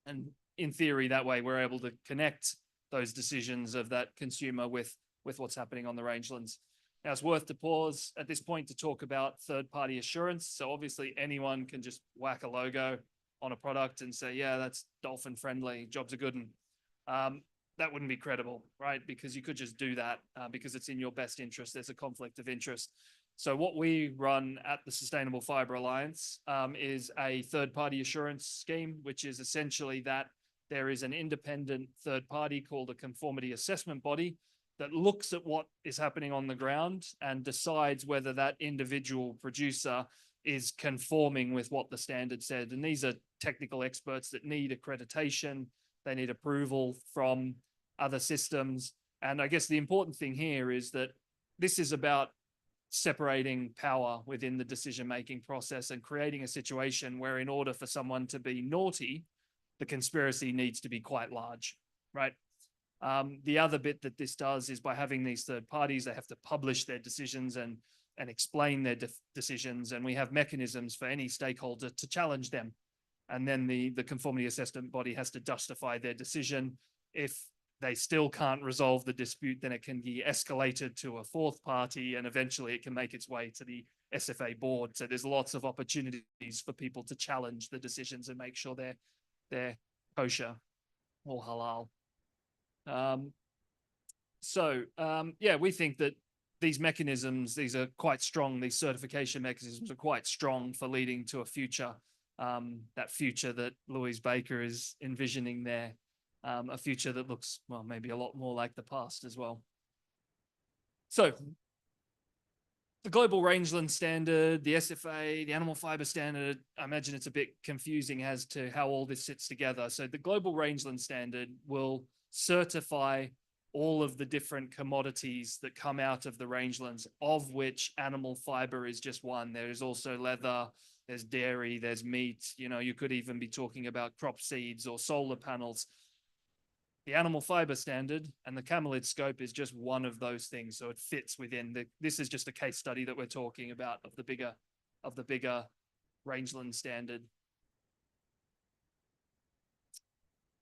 And in theory, that way we're able to connect those decisions of that consumer with what's happening on the rangelands. Now, it's worth to pause at this point to talk about third-party assurance. So obviously anyone can just whack a logo on a product and say, yeah, that's dolphin friendly, jobs are good. And that wouldn't be credible, right? Because you could just do that because it's in your best interest. There's a conflict of interest. So what we run at the Sustainable Fibre Alliance is a third-party assurance scheme, which is essentially that there is an independent third party called a conformity assessment body that looks at what is happening on the ground and decides whether that individual producer is conforming with what the standard said. And these are technical experts that need accreditation. They need approval from other systems. And I guess the important thing here is that this is about separating power within the decision-making process and creating a situation where, in order for someone to be naughty, the conspiracy needs to be quite large, right? The other bit that this does is, by having these third parties, they have to publish their decisions and explain their decisions. And we have mechanisms for any stakeholder to challenge them. And then the conformity assessment body has to justify their decision. If they still can't resolve the dispute, then it can be escalated to a fourth party, and eventually it can make its way to the SFA board. So there's lots of opportunities for people to challenge the decisions and make sure they're kosher or halal. Yeah, we think that these mechanisms, these are quite strong. These certification mechanisms are quite strong for leading to a future, that future that Louise Baker is envisioning there. A future that looks, well, maybe a lot more like the past as well. So the Global Rangeland Standard, the SFA, the Animal Fibre Standard, I imagine it's a bit confusing as to how all this sits together. So the Global Rangeland Standard will certify all of the different commodities that come out of the rangelands, of which animal fibre is just one. There is also leather, there's dairy, there's meat. You could even be talking about crop seeds or solar panels. The Animal Fibre Standard and the Camelid scope is just one of those things. So it fits within this is just a case study that we're talking about of the bigger Rangeland Standard.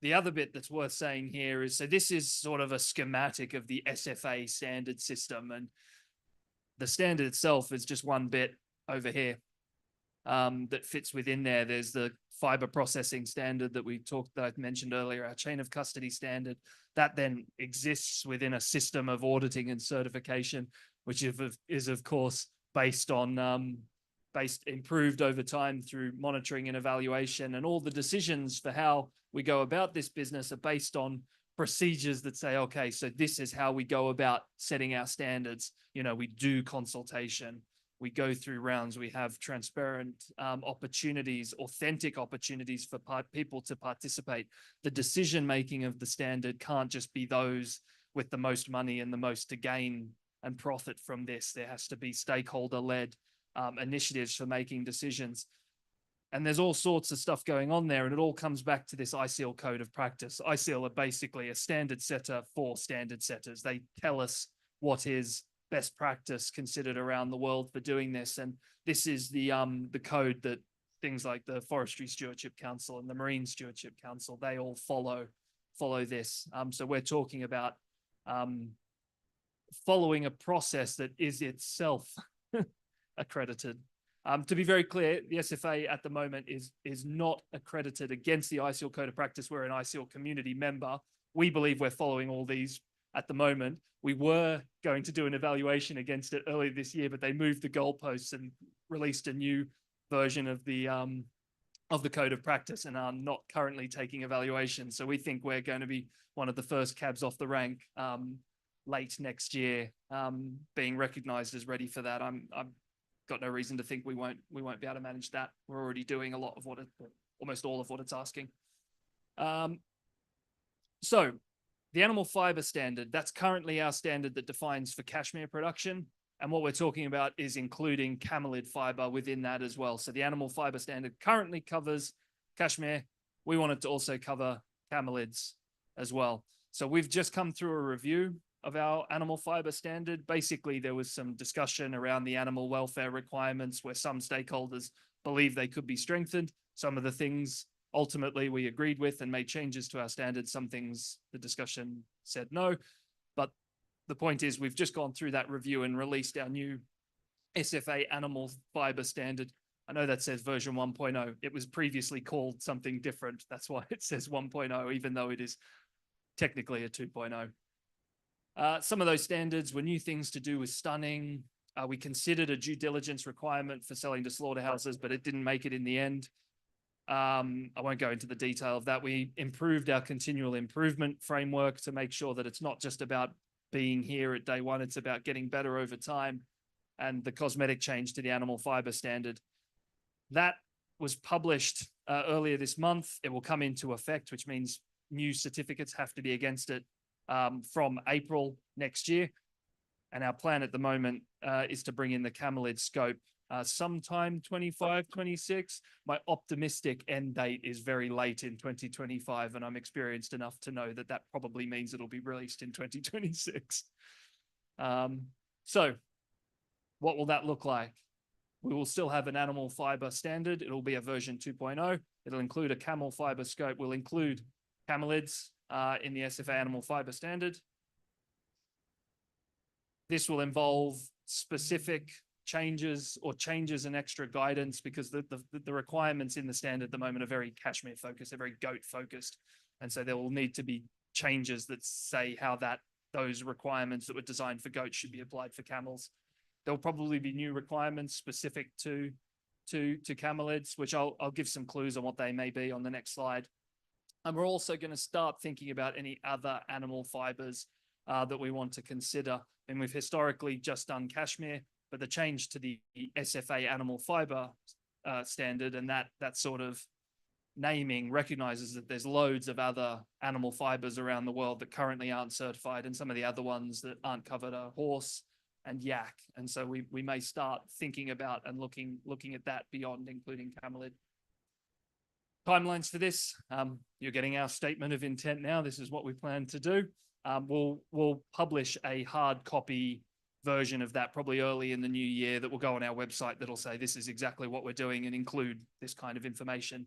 The other bit that's worth saying here is, so this is sort of a schematic of the SFA standard system, and the standard itself is just one bit over here that fits within there. There's the fiber processing standard that I mentioned earlier, our chain of custody standard, that then exists within a system of auditing and certification, which is of course improved over time through monitoring and evaluation. And all the decisions for how we go about this business are based on procedures that say, okay, so this is how we go about setting our standards. We do consultation. We go through rounds, we have transparent opportunities, authentic opportunities for people to participate. The decision-making of the standard can't just be those with the most money and the most to gain and profit from this. There has to be stakeholder-led initiatives for making decisions. And there's all sorts of stuff going on there, and it all comes back to this ICL code of practice. ICL are basically a standard setter for standard setters. They tell us what is best practice considered around the world for doing this. And this is the code that things like the Forestry Stewardship Council and the Marine Stewardship Council, they all follow this. So we're talking about following a process that is itself accredited. To be very clear, the SFA at the moment is not accredited against the ICL Code of Practice. We're an ICL community member. We believe we're following all these at the moment. We were going to do an evaluation against it earlier this year, but they moved the goalposts and released a new version of the Code of Practice and are not currently taking evaluations. So we think we're going to be one of the first cabs off the rank late next year, being recognized as ready for that. I've got no reason to think we won't be able to manage that. We're already doing a lot of almost all of what it's asking. So the animal fiber standard, that's currently our standard that defines for cashmere production. And what we're talking about is including camelid fiber within that as well. So the animal fiber standard currently covers cashmere. We want it to also cover camelids as well. So we've just come through a review of our animal fiber standard. Basically, there was some discussion around the animal welfare requirements where some stakeholders believe they could be strengthened. Some of the things ultimately we agreed with and made changes to our standards. Some things the discussion said no. But the point is we've just gone through that review and released our new SFA animal fiber standard. I know that says version 1.0. It was previously called something different. That's why it says 1.0, even though it is technically a 2.0. Some of those standards were new things to do with stunning. We considered a due diligence requirement for selling to slaughterhouses, but it didn't make it in the end. I won't go into the detail of that. We improved our continual improvement framework to make sure that it's not just about being here at day one, it's about getting better over time, and the cosmetic change to the animal fiber standard. That was published earlier this month. It will come into effect, which means new certificates have to be against it from April next year. And our plan at the moment is to bring in the camelid scope sometime 25, 26. My optimistic end date is very late in 2025, and I'm experienced enough to know that that probably means it'll be released in 2026. So what will that look like? We will still have an animal fiber standard. It'll be a version 2.0. It'll include a camel fiber scope. We'll include camelids in the SFA animal fiber standard. This will involve specific changes and extra guidance because the requirements in the standard at the moment are very cashmere focused, they're very goat focused. And so there will need to be changes that say how those requirements that were designed for goats should be applied for camels. There'll probably be new requirements specific to camelids, which I'll give some clues on what they may be on the next slide. And we're also going to start thinking about any other animal fibers that we want to consider. And we've historically just done cashmere, but the change to the SFA animal fiber standard and that sort of naming recognizes that there's loads of other animal fibers around the world that currently aren't certified, and some of the other ones that aren't covered are horse and yak. And so we may start thinking about and looking at that beyond including camelid. Timelines for this, you're getting our statement of intent now. This is what we plan to do. We'll publish a hard copy version of that probably early in the new year that will go on our website that'll say this is exactly what we're doing and include this kind of information.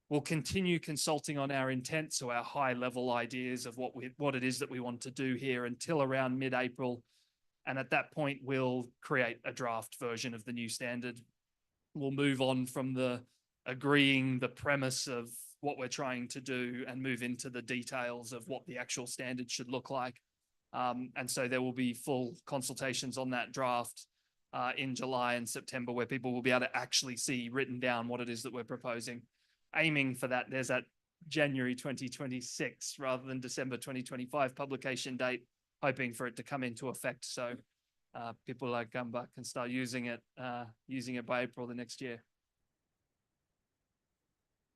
We'll continue consulting on our intent, so our high level ideas of what it is that we want to do here until around mid-April. And at that point, we'll create a draft version of the new standard. We'll move on from the agreeing the premise of what we're trying to do and move into the details of what the actual standard should look like. And so there will be full consultations on that draft in July and September, where people will be able to actually see written down what it is that we're proposing. Aiming for that, there's that January 2026 rather than December 2025 publication date, hoping for it to come into effect. So people like Gamba can start using it by April the next year.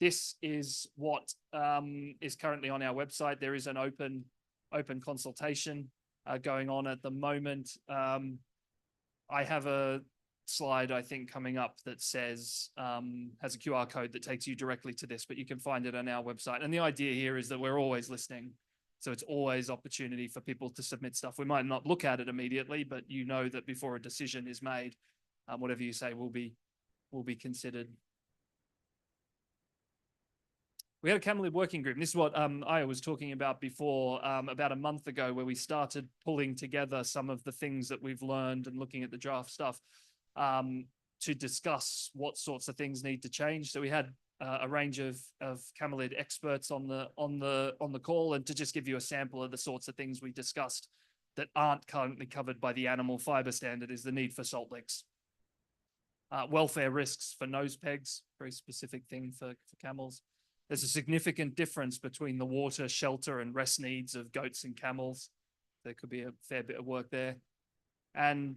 This is what is currently on our website. There is an open consultation going on at the moment. I have a slide, I think, coming up that says, has a QR code that takes you directly to this, but you can find it on our website. And the idea here is that we're always listening. So it's always opportunity for people to submit stuff. We might not look at it immediately, but you know that before a decision is made, whatever you say will be considered. We had a Camelid working group. And this is what Aya was talking about before, about a month ago, where we started pulling together some of the things that we've learned and looking at the draft stuff to discuss what sorts of things need to change. So we had a range of Camelid experts on the call, and to just give you a sample of the sorts of things we discussed that aren't currently covered by the animal fibre standard is the need for salt licks. Welfare risks for nose pegs, very specific thing for camels. There's a significant difference between the water, shelter, and rest needs of goats and camels. There could be a fair bit of work there. And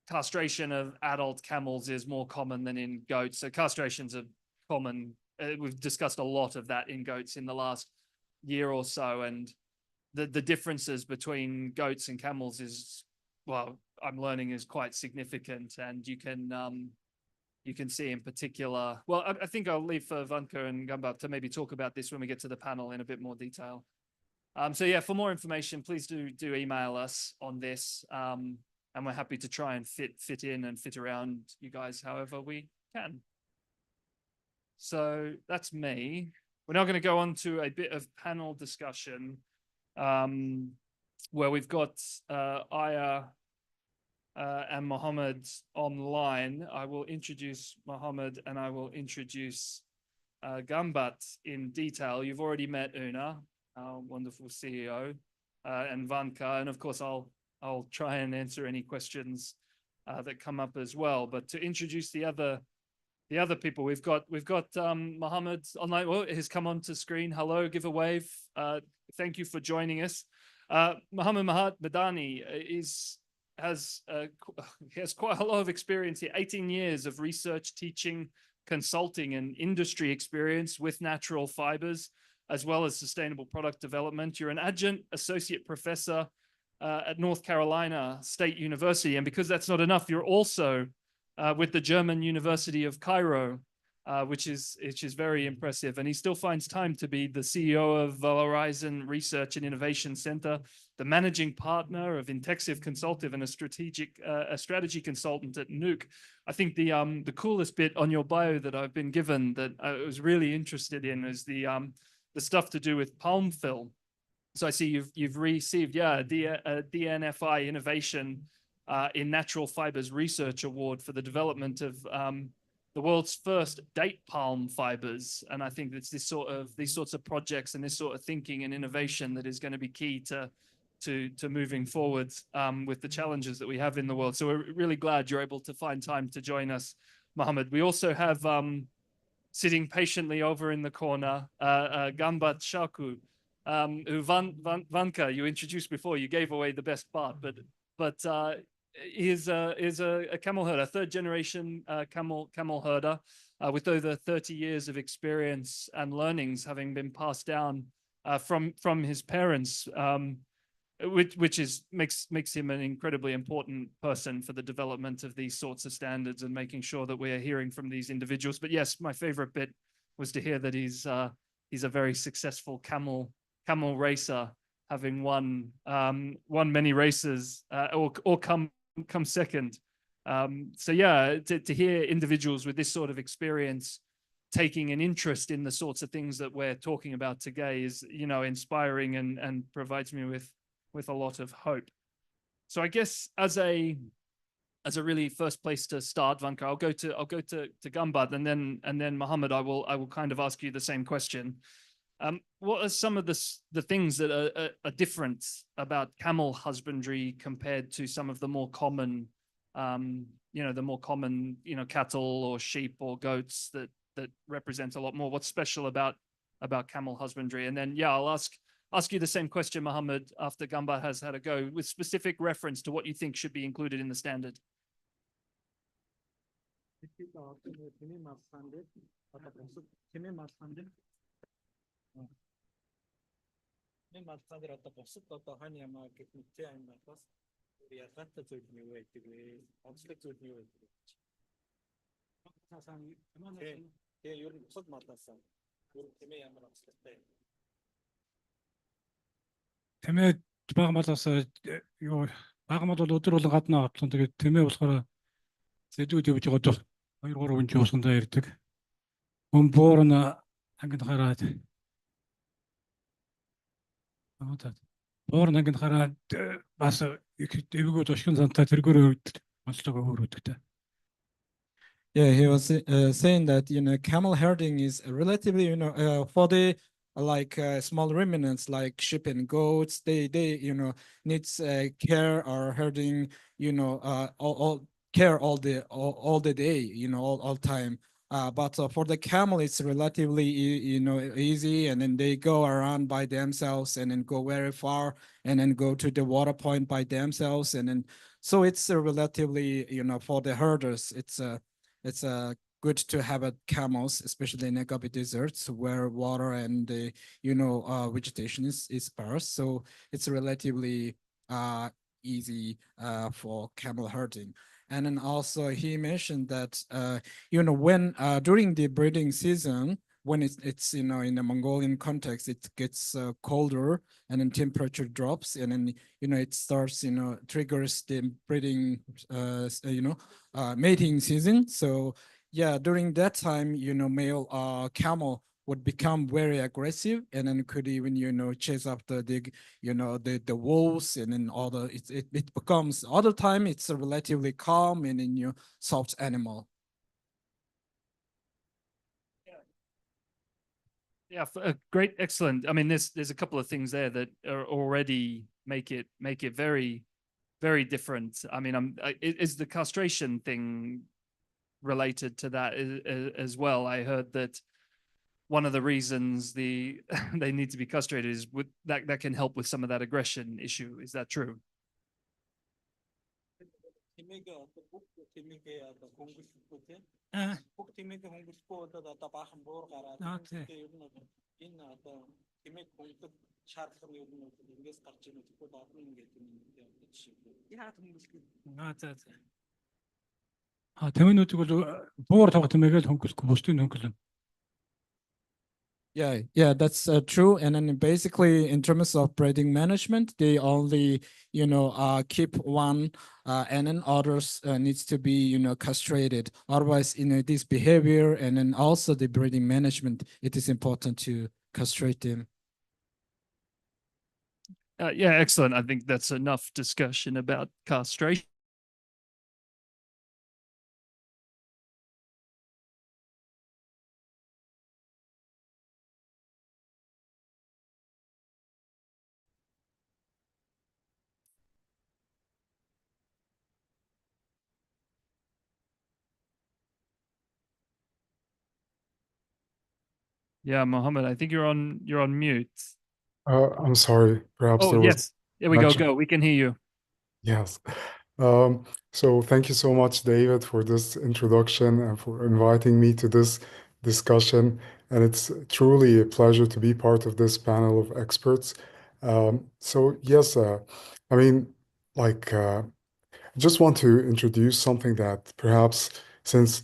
castration of adult camels is more common than in goats. So castrations are common. We've discussed a lot of that in goats in the last year or so. And the differences between goats and camels is, well, I'm learning is quite significant. And you can see in particular, well, I think I'll leave for Vanka and Gamba to maybe talk about this when we get to the panel in a bit more detail. So yeah, for more information, please do email us on this. And we're happy to try and fit in and fit around you guys however we can. So that's me. We're now going to go on to a bit of panel discussion where we've got Aya and Mohammed online. I will introduce Mohammed and I will introduce Gambat in detail. You've already met Una, our wonderful CEO, and Vanka, and of course I'll try and answer any questions that come up as well. But to introduce the other people, we've got Mohammed online. Well, he's come onto screen. Hello, give a wave. Thank you for joining us. Mohammed Madani has quite a lot of experience here, 18 years of research, teaching, consulting, and industry experience with natural fibers, as well as sustainable product development. You're an adjunct associate professor at North Carolina State University. And because that's not enough, you're also with the German University of Cairo, which is very impressive. And he still finds time to be the CEO of Horizon Research and Innovation Center, the managing partner of Intexive Consultative, and a strategy consultant at Nuke. I think the coolest bit on your bio that I've been given that I was really interested in is the stuff to do with palm fill. So I see you've received a DNFI Innovation in Natural Fibers Research Award for the development of the world's first date palm fibers. And I think it's these sorts of projects and this sort of thinking and innovation that is going to be key to moving forward with the challenges that we have in the world. So we're really glad you're able to find time to join us, Mohammed. We also have sitting patiently over in the corner, Gambat Shaku, who Vanka you introduced before. You gave away the best part, but is a camel herder, third generation camel herder, with over 30 years of experience and learnings having been passed down from his parents, which makes him an incredibly important person for the development of these sorts of standards and making sure that we are hearing from these individuals. But yes, my favorite bit was to hear that he's a very successful camel racer, having won many races or come second. So yeah, to hear individuals with this sort of experience taking an interest in the sorts of things that we're talking about today is, inspiring and provides me with a lot of hope. So I guess as a really first place to start, Vanka, I'll go to Gambad, and then Mohammed, I will kind of ask you the same question. What are some of the things that are different about camel husbandry compared to some of the more common, cattle or sheep or goats that represent a lot more? What's special about camel husbandry? And then, yeah, I'll ask you the same question, Mohammed, after Gamba has had a go, with specific reference to what you think should be included in the standard.
Тэмээ бага малаас юу бага мал бол өдөр болон гаднаа отлон тэгээд тэмээ болохоор зэдүүд явж байгаа 2 3 хүн жуусандаа ирдэг. Хүн буурна ангид хараад буурна ангид хараад бас их дэвгүүд ошгон цантаа тэргээр маллага өөрөдөгтэй.
Yeah, he was saying that camel herding is relatively for the like small ruminants like sheep and goats, they needs care or herding all care all the day all time. But for the camel, it's relatively easy, and then they go around by themselves, and then go very far, and then go to the water point by themselves, and then so it's relatively for the herders, it's good to have camels, especially in the Gobi deserts where water and vegetation is sparse. So it's relatively easy for camel herding. And then also he mentioned that when during the breeding season, when it's in the Mongolian context, it gets colder, and then temperature drops, and then it starts triggers the breeding mating season. So yeah, during that time male camel would become very aggressive, and then could even chase after the wolves, and then it becomes other time it's a relatively calm and then soft animal.
Yeah, great, excellent. I mean, there's a couple of things there that are already make it very, very different. I mean, is the castration thing related to that as well? I heard that one of the reasons they need to be castrated is that can help with some of that aggression issue. Is that true?
Тэмээнүүдийг бол буур тавах тэмээгээл хөнгөлөхгүй бусдын хөнгөлөн.
Yeah, that's true. And then basically, in terms of breeding management, they only, keep one, and then others needs to be, castrated. Otherwise, this behavior and then also the breeding management, it is important to castrate them.
Yeah, excellent. I think that's enough discussion about castration. Yeah, Mohammed, I think you're on mute.
I'm sorry. Perhaps there was.
Yes. There we go. We can hear you.
Yes. So thank you so much, David, for this introduction and for inviting me to this discussion. And it's truly a pleasure to be part of this panel of experts. So yes, I mean, I just want to introduce something that perhaps, since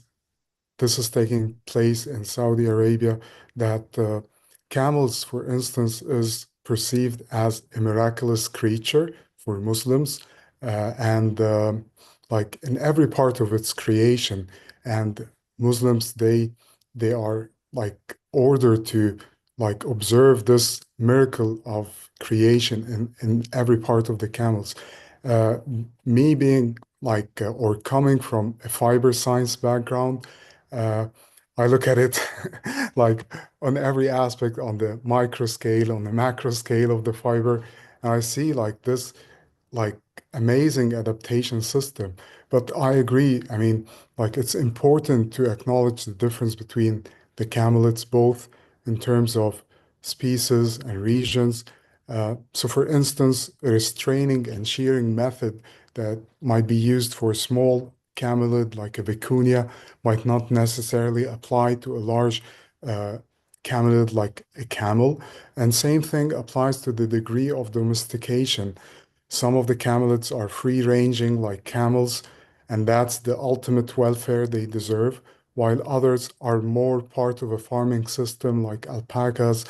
this is taking place in Saudi Arabia, that camels, for instance, is perceived as a miraculous creature for Muslims, and like in every part of its creation. And Muslims, they are like ordered to like observe this miracle of creation in every part of the camels. Me being like or coming from a fiber science background, I look at it like on every aspect, on the micro scale, on the macro scale of the fiber, and I see like this like amazing adaptation system. But I agree, I mean, like it's important to acknowledge the difference between the camelids, both in terms of species and regions. So for instance, a restraining and shearing method that might be used for a small camelid like a vicuña might not necessarily apply to a large camelid like a camel. And same thing applies to the degree of domestication. Some of the camelids are free-ranging like camels, and that's the ultimate welfare they deserve, while others are more part of a farming system like alpacas.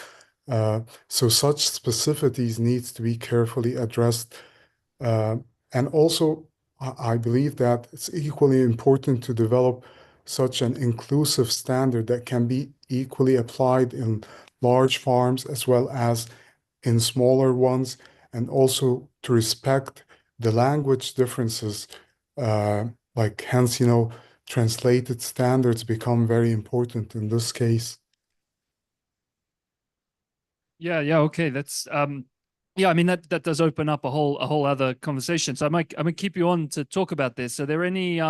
So such specificities needs to be carefully addressed. And also, I believe that it's equally important to develop such an inclusive standard that can be equally applied in large farms as well as in smaller ones, and also to respect the language differences. Like hence, translated standards become very important in this case.
Yeah, okay. That's yeah, I mean that does open up a whole other conversation. So I'm gonna keep you on to talk about this. Are there any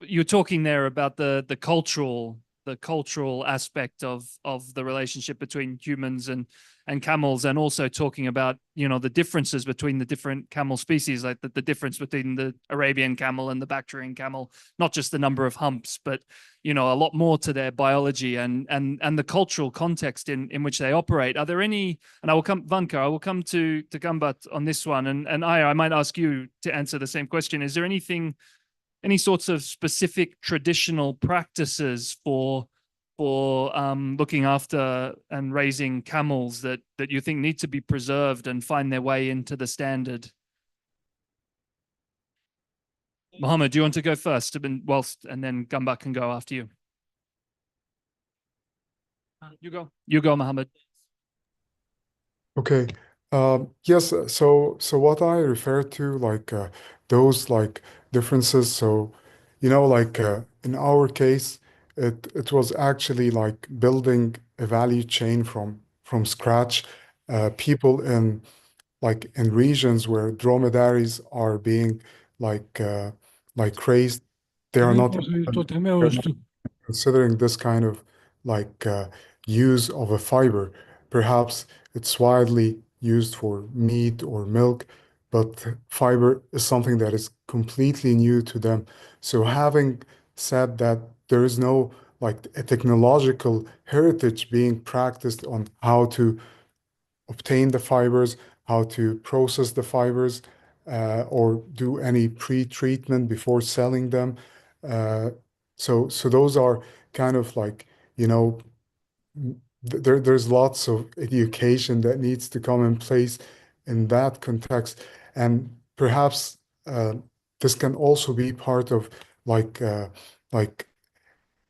you're talking there about the cultural aspect of the relationship between humans and camels, and also talking about the differences between the different camel species, like the difference between the Arabian camel and the Bactrian camel, not just the number of humps, but a lot more to their biology and the cultural context in which they operate. Are there any, and I will come, Vanka, I will come to Gambat on this one, and I might ask you to answer the same question. Is there any sorts of specific traditional practices for looking after and raising camels that you think need to be preserved and find their way into the standard? Mohammed, do you want to go first, and then Gamba can go after you? You go, Mohammed.
Okay. Yes. So what I refer to, like those like differences. So, like in our case, it was actually like building a value chain from scratch. People in regions where dromedaries are being like raised, they are not considering this kind of like use of a fiber. Perhaps it's widely used for meat or milk, but fiber is something that is completely new to them. So having said that, there is no like a technological heritage being practiced on how to obtain the fibers, how to process the fibers, or do any pre-treatment before selling them. So those are kind of like, there's lots of education that needs to come in place in that context. And perhaps this can also be part of like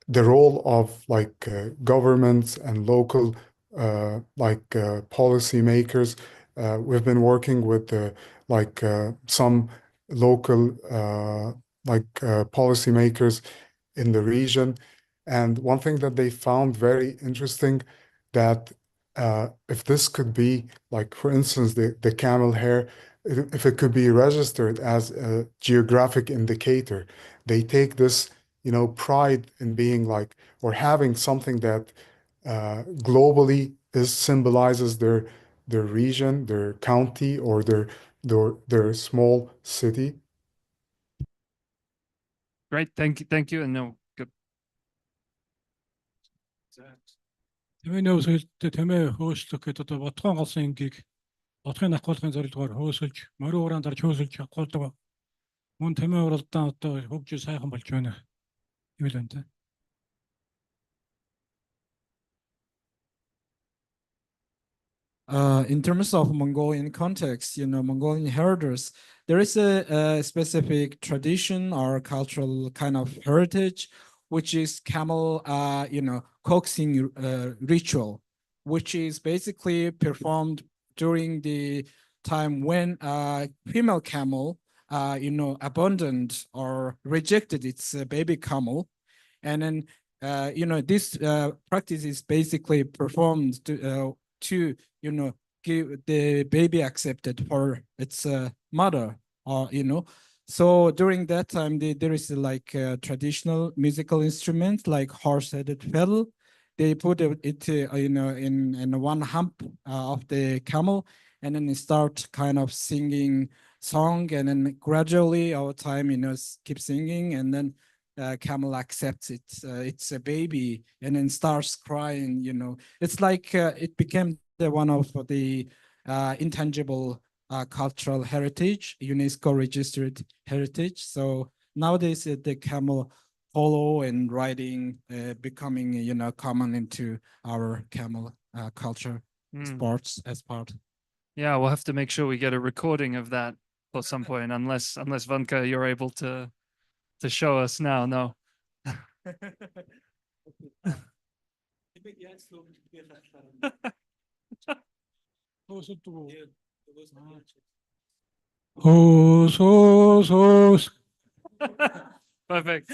the role of like governments and local policy makers. We've been working with some local policy makers in the region, and one thing that they found very interesting, that if this could be like, for instance, the camel hair, if it could be registered as a geographic indicator, they take this pride in being like, or having something that globally symbolizes their region, their county, or their small city.
Great, thank you, and no good.
Тэмээний өсөлтөд тэмээ хөөслөх гэдэг одоо ботгон голсон энгийг ботгын ахгуулгын зорилгоор хөөсөлж, морин ураан дарж хөөсөлж ахгуулдаг. Мөн тэмээ уралдаан одоо хөгжиж сайхан болж байна. Юм л байна.
In terms of Mongolian context, Mongolian herders, there is a specific tradition or cultural kind of heritage, which is camel, coaxing ritual, which is basically performed during the time when female camel, abandoned or rejected its baby camel, and then this practice is basically performed to give the baby accepted for its mother, So during that time, there is like a traditional musical instrument like horse-headed fiddle, they put it in one hump of the camel, and then they start kind of singing song, and then gradually over time, keep singing, and then camel accepts it's a baby, and then starts crying. It's like it became one of the intangible cultural heritage, UNESCO registered heritage. So nowadays the camel polo and riding becoming common into our camel culture sports as part.
Yeah, we'll have to make sure we get a recording of that at some point, unless Vanka, you're able to show us now. No. Perfect.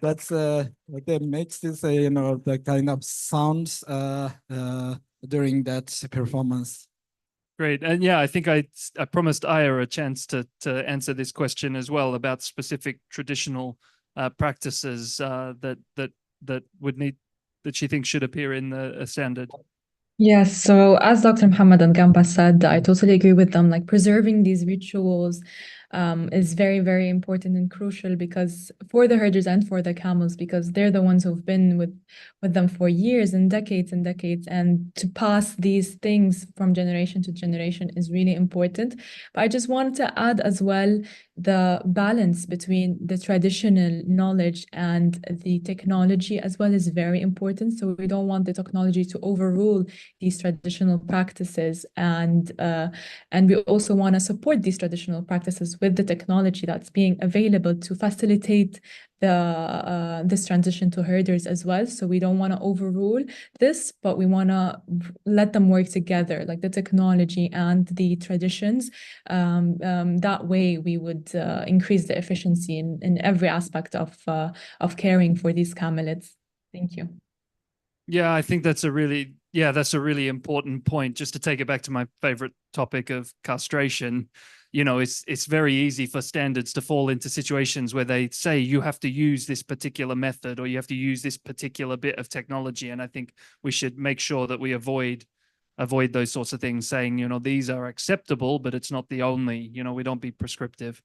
That's that makes this the kind of sounds during that performance.
Great. And yeah, I think I promised Aya a chance to answer this question as well about specific traditional practices that would need, that she thinks should appear in the standard.
Yes, so as Dr. Muhammad and Gamba said, I totally agree with them. Like preserving these rituals is very, very important and crucial because for the herders and for the camels, because they're the ones who've been with them for years and decades, and to pass these things from generation to generation is really important. But I just wanted to add as well the balance between the traditional knowledge and the technology as well is very important. So we don't want the technology to overrule these traditional practices, and we also want to support these traditional practices with the technology that's being available to facilitate this transition to herders as well. So we don't want to overrule this, but we want to let them work together, like the technology and the traditions. That way we would increase the efficiency in every aspect of caring for these camelids. Thank you.
Yeah, I think that's a really important point. Just to take it back to my favorite topic of castration, it's very easy for standards to fall into situations where they say you have to use this particular method or you have to use this particular bit of technology. And I think we should make sure that we avoid those sorts of things, saying, these are acceptable, but it's not the only, we don't be prescriptive.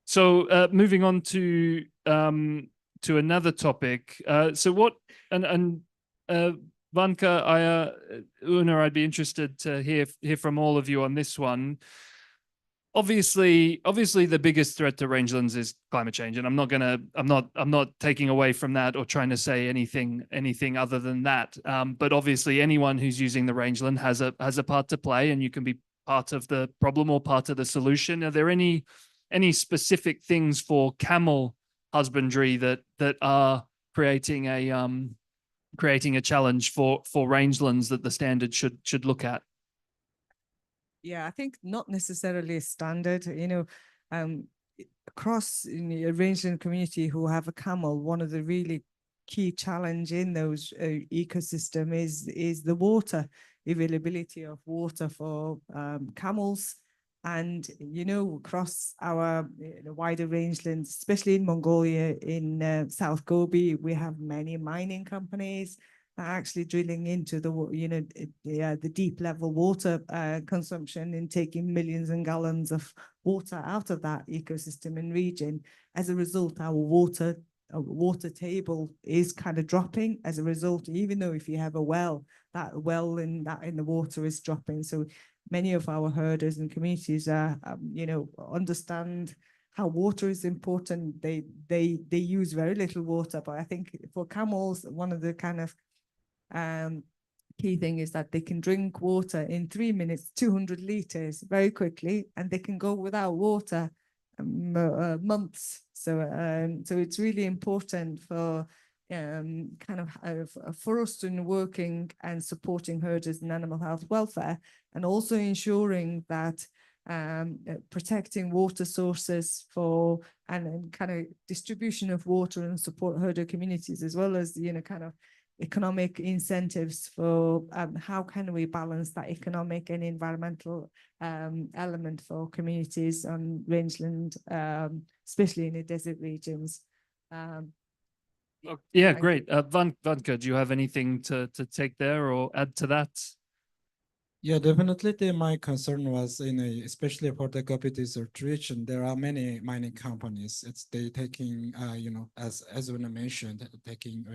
So moving on to another topic. So what, and Vanka, Aya, Una, I'd be interested to hear from all of you on this one. Obviously, the biggest threat to rangelands is climate change, and I'm not taking away from that or trying to say anything other than that. But obviously, anyone who's using the rangeland has a part to play, and you can be part of the problem or part of the solution. Are there any specific things for camel husbandry that are creating a challenge for rangelands that the standard should look at?
Yeah, I think not necessarily a standard. Across in the rangeland community who have a camel, one of the really key challenge in those ecosystem is the water, availability of water for camels. And, across our wider rangelands, especially in Mongolia, in South Gobi, we have many mining companies that are actually drilling into the deep level water consumption and taking millions of gallons of water out of that ecosystem and region. As a result, our water table is kind of dropping as a result, even though if you have a well, that well in the water is dropping. So many of our herders and communities understand how water is important. They use very little water, but I think for camels, one of the kind of key thing is that they can drink water in 3 minutes, 200 liters very quickly, and they can go without water months. So it's really important for for us in working and supporting herders and animal health welfare, and also ensuring that protecting water sources for and kind of distribution of water and support herder communities, as well as kind of economic incentives for how can we balance that economic and environmental element for communities on rangeland, especially in the desert regions.
Oh, yeah,
Thank you.
great. Vanka, do you have anything to take there or add to that?
Yeah, definitely. My concern was especially for the Gobi Desert region, there are many mining companies. They taking, as Una mentioned, taking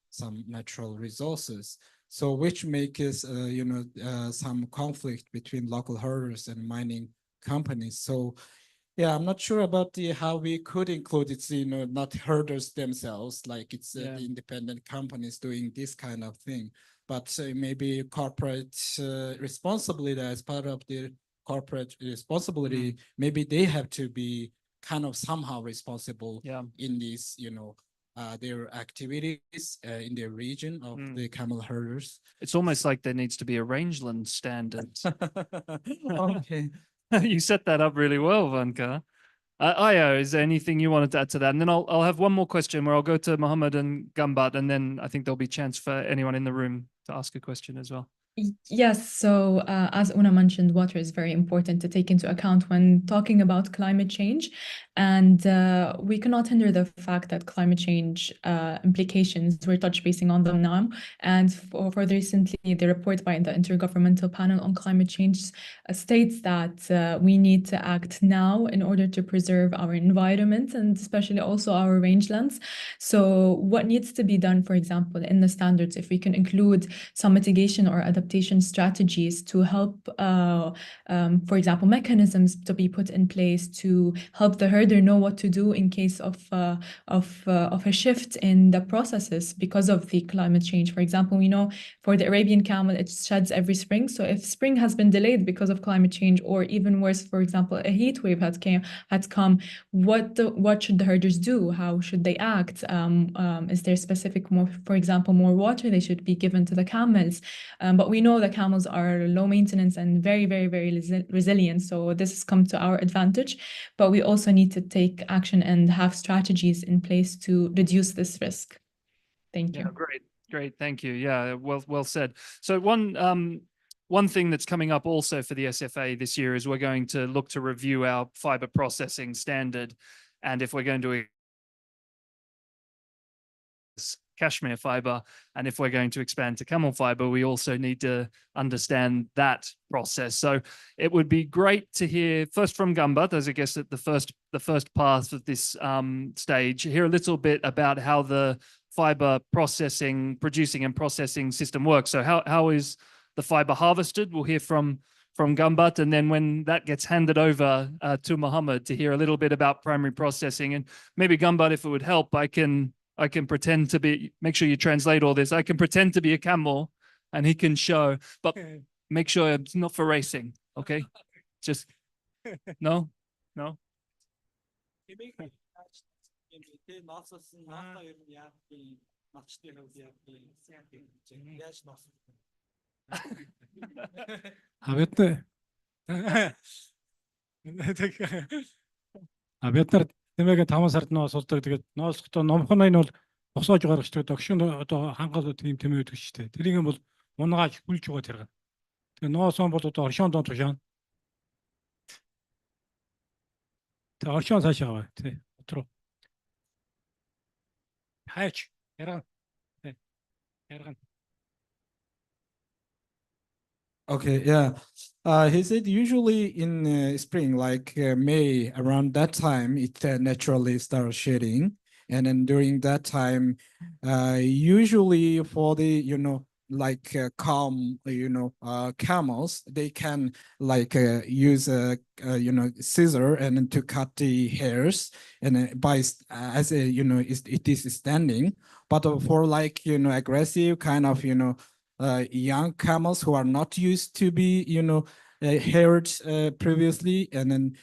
some natural resources. So which makes, some conflict between local herders and mining companies. So yeah, I'm not sure about how we could include it's, not herders themselves, like it's the independent companies doing this kind of thing. But maybe corporate responsibility as part of their corporate responsibility, maybe they have to be kind of somehow responsible in these, their activities in their region of the camel herders.
It's almost like there needs to be a Rangeland Standard.
Okay.
You set that up really well, Vanka. Io, is there anything you wanted to add to that? And then I'll have one more question where I'll go to Mohammed and Gambat, and then I think there'll be a chance for anyone in the room to ask a question as well.
Yes, so as Una mentioned, water is very important to take into account when talking about climate change. And we cannot hinder the fact that climate change implications, we're touch basing on them now. And for recently, the report by the Intergovernmental Panel on Climate Change states that we need to act now in order to preserve our environment and especially also our rangelands. So what needs to be done, for example, in the standards, if we can include some mitigation or adaptation strategies to help, for example, mechanisms to be put in place to help the herder know what to do in case of a shift in the processes because of the climate change. For example, we know for the Arabian camel, it sheds every spring. So if spring has been delayed because of climate change, or even worse, for example, a heat wave had come, what should the herders do? How should they act? Is there specific, for example, more water they should be given to the camels? But we know that camels are low maintenance and very, very, very resilient. So this has come to our advantage, but we also need to take action and have strategies in place to reduce this risk. Thank you.
Yeah, great. Thank you. Yeah, well said. So one thing that's coming up also for the SFA this year is we're going to look to review our fiber processing standard. And if we're going to cashmere fiber, and if we're going to expand to camel fiber, we also need to understand that process. So it would be great to hear first from Gambat, as I guess at the first part of this stage, hear a little bit about how the fiber producing and processing system works. So how is the fiber harvested? We'll hear from Gambat, and then when that gets handed over to Mohammed to hear a little bit about primary processing. And maybe Gambat, if it would help, I can pretend to be, make sure you translate all this. I can pretend to be a camel and he can show, but make sure it's not for racing, okay? Just, no?
Бид нар тэмээгээ 5 сард ноосолдог. Тэгээд ноосохдоо номхон нь бол босоож гаргачдаг. Догшин одоо хангал тийм тэмээ өгдөг шүү дээ. Тэрийг бол унгааж хүлж байгаа тэрэг. Тэгээд ноосон бол одоо оршон доон тушаан. Тэгээд оршон цаашаа аваа тий. Дотроо. Хайч ярган. Ярган.
Okay, yeah. He said usually in spring, like May, around that time, it naturally starts shedding. And then during that time, usually for the, like calm, camels, they can like use a, scissor and then to cut the hairs and as a, it is standing. But for like, aggressive kind of, young camels who are not used to be, haired previously, and then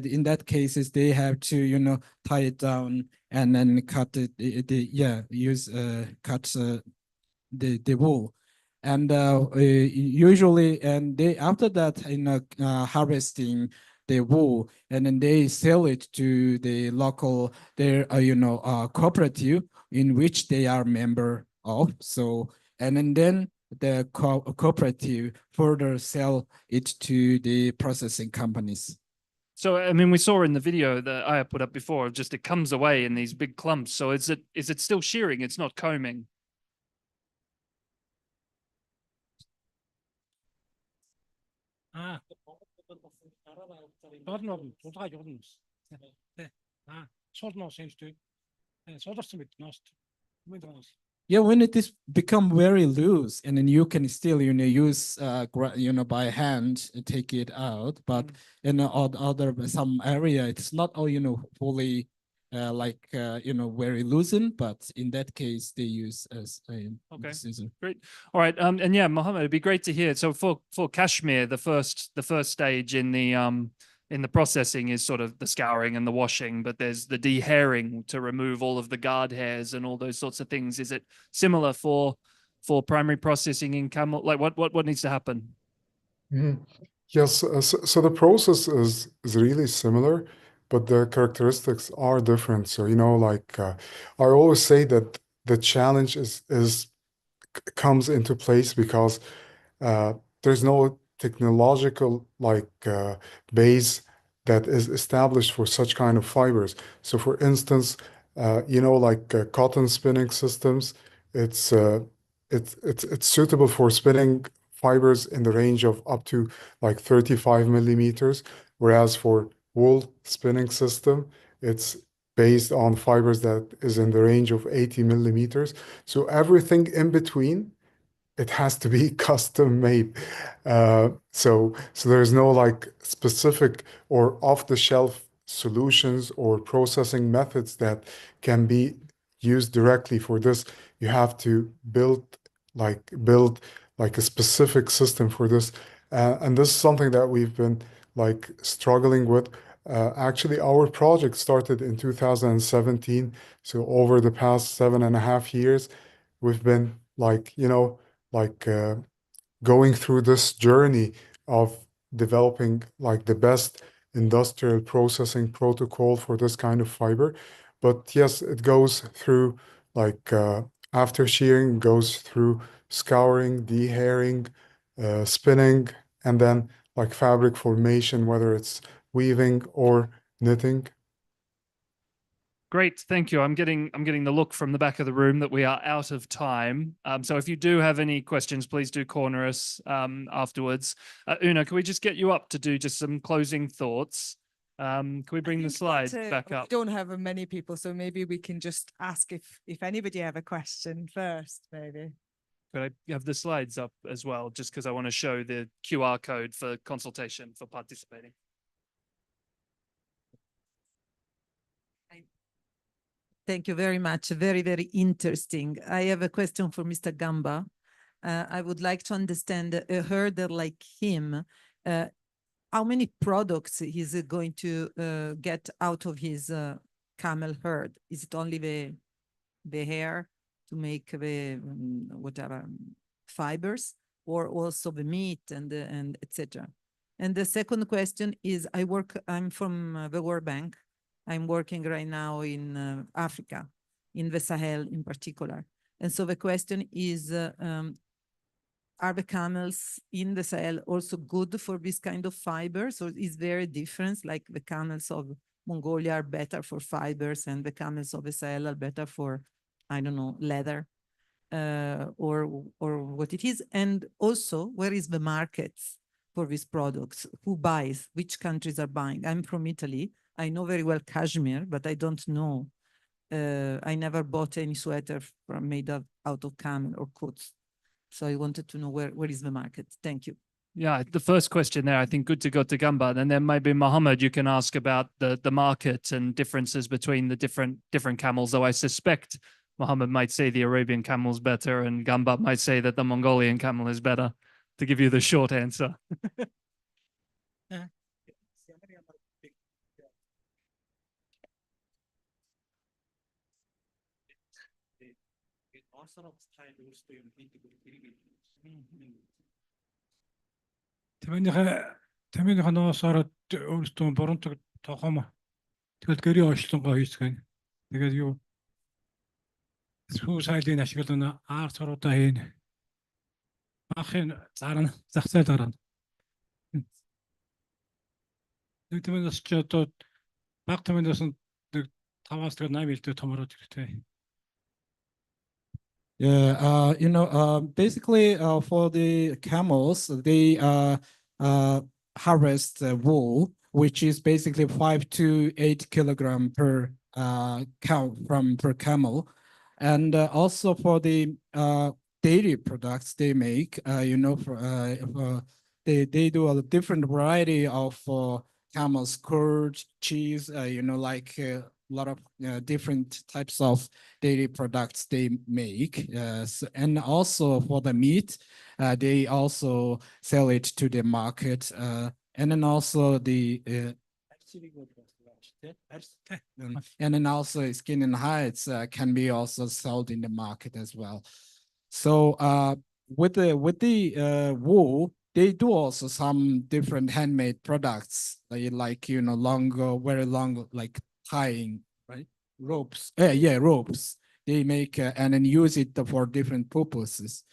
in that cases they have to, tie it down and then cut cut the wool, and usually, and they after that harvesting the wool, and then they sell it to the local cooperative in which they are member of. So and then the cooperative further sell it to the processing companies.
So, I mean, we saw in the video that I put up before, just it comes away in these big clumps. So is it still shearing? It's not combing.
Yeah, when it is become very loose, and then you can still use by hand and take it out, but in other some area it's not all fully very loosened, but in that case they use as a scissor.
Great. All right. And yeah, Mohammed, it'd be great to hear. So for cashmere, the first stage in the processing is sort of the scouring and the washing, but there's the dehairing to remove all of the guard hairs and all those sorts of things. Is it similar for primary processing in camel? Like what needs to happen?
Yes, so the process is really similar, but the characteristics are different. So, I always say that the challenge comes into place because there's no technological base that is established for such kind of fibers. So, for instance, cotton spinning systems, it's suitable for spinning fibers in the range of up to 35 millimeters, whereas for wool spinning system, it's based on fibers that is in the range of 80 millimeters. So everything in between, it has to be custom made. So there's no specific or off-the-shelf solutions or processing methods that can be used directly for this. You have to build a specific system for this. And this is something that we've been struggling with. Actually, our project started in 2017. So over the past 7.5 years, we've been going through this journey of developing the best industrial processing protocol for this kind of fiber. But yes, it goes through after shearing, goes through scouring, dehairing, spinning, and then fabric formation, whether it's weaving or knitting.
Great, thank you. I'm getting the look from the back of the room that we are out of time. So if you do have any questions, please do corner us afterwards. Una, can we just get you up to do just some closing thoughts? Can we bring the slide back up?
We don't have many people, so maybe we can just ask if anybody have a question first, maybe.
Could I have the slides up as well, just because I want to show the QR code for consultation for participating.
Thank you very much. Very, very interesting. I have a question for Mr. Gamba. I would like to understand a herder like him, how many products he's going to get out of his camel herd? Is it only the hair to make the whatever fibers, or also the meat and etc.? And the second question is, I'm from the World Bank. I'm working right now in Africa, in the Sahel in particular. And so the question is, are the camels in the Sahel also good for this kind of fibers, or is there a difference, like the camels of Mongolia are better for fibers and the camels of the Sahel are better for, I don't know, leather, or what it is? And also, where is the market for these products? Who buys? Which countries are buying? I'm from Italy. I know very well cashmere, but I don't know. I never bought any sweater made out of camel or coats. So I wanted to know where is the market. Thank you.
Yeah, the first question there, I think good to go to Gamba. And then maybe Mohammed, you can ask about the market and differences between the different camels, though I suspect Mohammed might say the Arabian camel is better and Gamba might say that the Mongolian camel is better, to give you the short answer.
Таминыхаа ноос ороод өөртөө буруутаг тохом. Тэгэл гэрийн ошлонгоо хийцгэн. Тэгээд юу сүү сайлын ашиглана аар цоруудаа хийн. Ахын зарна, зах зээл гарна. Нэг тэмээс ч одоо баг тэмээс нэг 5-аас 8 илтэй томороод хэрэгтэй.
Yeah, basically, for the camels, they harvest wool, which is basically 5 to 8 kilogram per cow per camel, and also for the dairy products they make, they do a different variety of camels, curd, cheese, like a lot of different types of dairy products they make. And also for the meat, they also sell it to the market. And then also the and then also skin and hides can be also sold in the market as well. So with the wool, they do also some different handmade products, like longer, very long, like tying, right? Ropes. Yeah, ropes. They make and then use it for different purposes.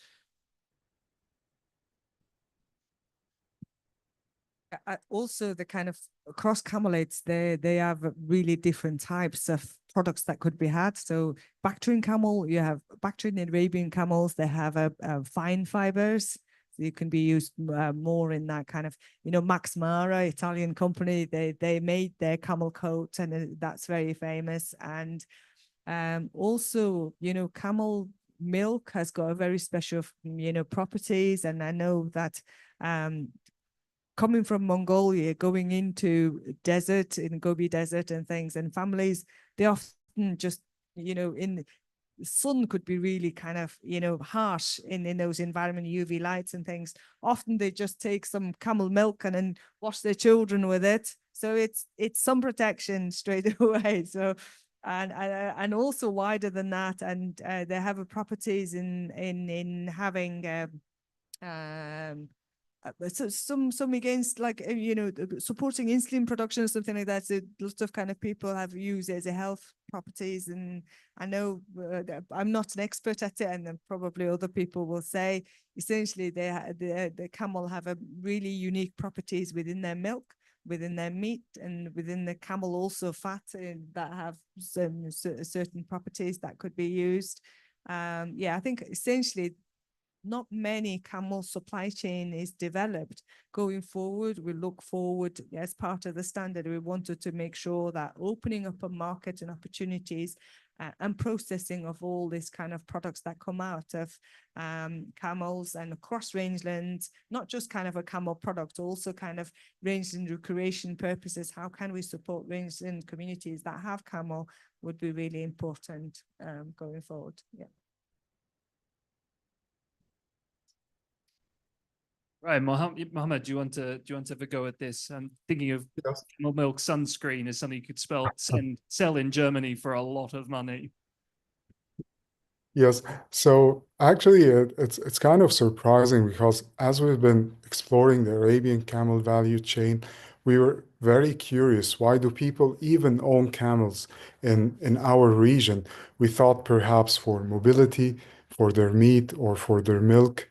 Also, the kind of across camelids, they have really different types of products that could be had. So Bactrian camel, you have Bactrian and Arabian camels, they have a fine fibers. So you can be used more in that kind of, Max Mara, Italian company, they made their camel coat, and that's very famous. And also, camel milk has got a very special, properties. And I know that coming from Mongolia, going into desert, in Gobi Desert and things, and families, they often just, in the sun could be really kind of, harsh in those environment, UV lights and things. Often they just take some camel milk and then wash their children with it. So it's sun protection straight away. So, and also wider than that. And they have properties in having, so some against, like, supporting insulin production or something like that. So lots of kind of people have used it as a health properties. And I know I'm not an expert at it, and then probably other people will say essentially the camel have a really unique properties within their milk, within their meat, and within the camel also fat that have some certain properties that could be used. Yeah, I think essentially not many camel supply chain is developed. Going forward, we look forward as part of the standard. We wanted to make sure that opening up a market and opportunities and processing of all these kind of products that come out of camels and across rangelands, not just kind of a camel product, also kind of rangeland recreation purposes. How can we support rangeland communities that have camel would be really important going forward. Yeah.
Right, Mohammed, do you want to have a go at this? I'm thinking of camel milk sunscreen as something you could sell in Germany for a lot of money.
Yes, so actually it's kind of surprising, because as we've been exploring the Arabian camel value chain, we were very curious, why do people even own camels in our region? We thought perhaps for mobility, for their meat, or for their milk.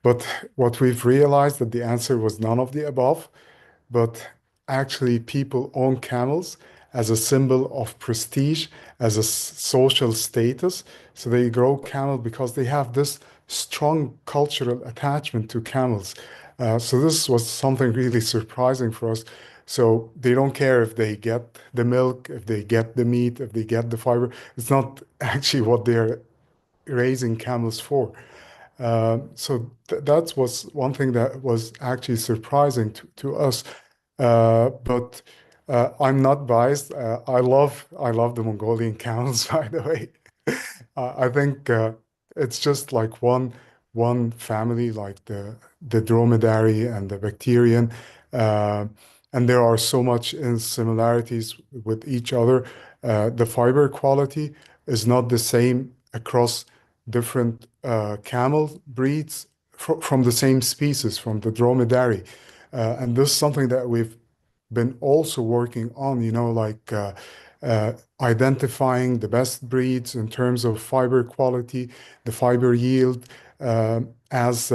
But what we've realized that the answer was none of the above, but actually people own camels as a symbol of prestige, as a social status. So they grow camel because they have this strong cultural attachment to camels. So this was something really surprising for us. So they don't care if they get the milk, if they get the meat, if they get the fiber. It's not actually what they're raising camels for. So that was one thing that was actually surprising to us. But I'm not biased. I love the Mongolian camels, by the way. I think it's just like one family, like the dromedary and the bacterian, and there are so much in similarities with each other. The fiber quality is not the same across different camel breeds from the same species, from the dromedary. And this is something that we've been also working on, like identifying the best breeds in terms of fiber quality, the fiber yield. As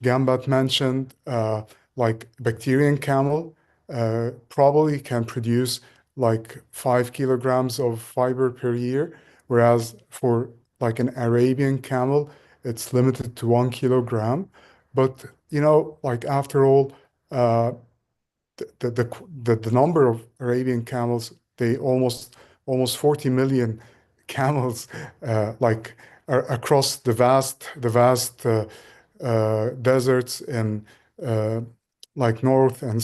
Gambat mentioned, like bacterian camel, probably can produce like 5 kilograms of fiber per year, whereas for like an Arabian camel, it's limited to 1 kilogram. But you know, like after all, the number of Arabian camels, they almost 40 million camels, like across the vast deserts in like North and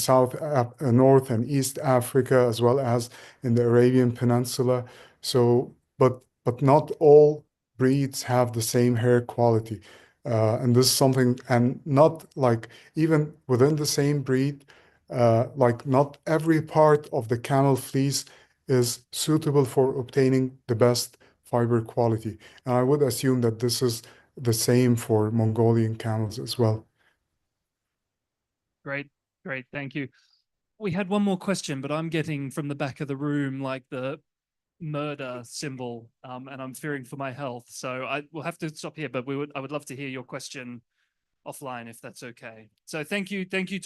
North and East Africa, as well as in the Arabian Peninsula. So, but not all breeds have the same hair quality. And this is something, and not like even within the same breed, like not every part of the camel fleece is suitable for obtaining the best fiber quality. And I would assume that this is the same for Mongolian camels as well.
Great, thank you. We had one more question, but I'm getting from the back of the room like the murder symbol, and I'm fearing for my health. So I will have to stop here, but I would love to hear your question offline if that's okay. So thank you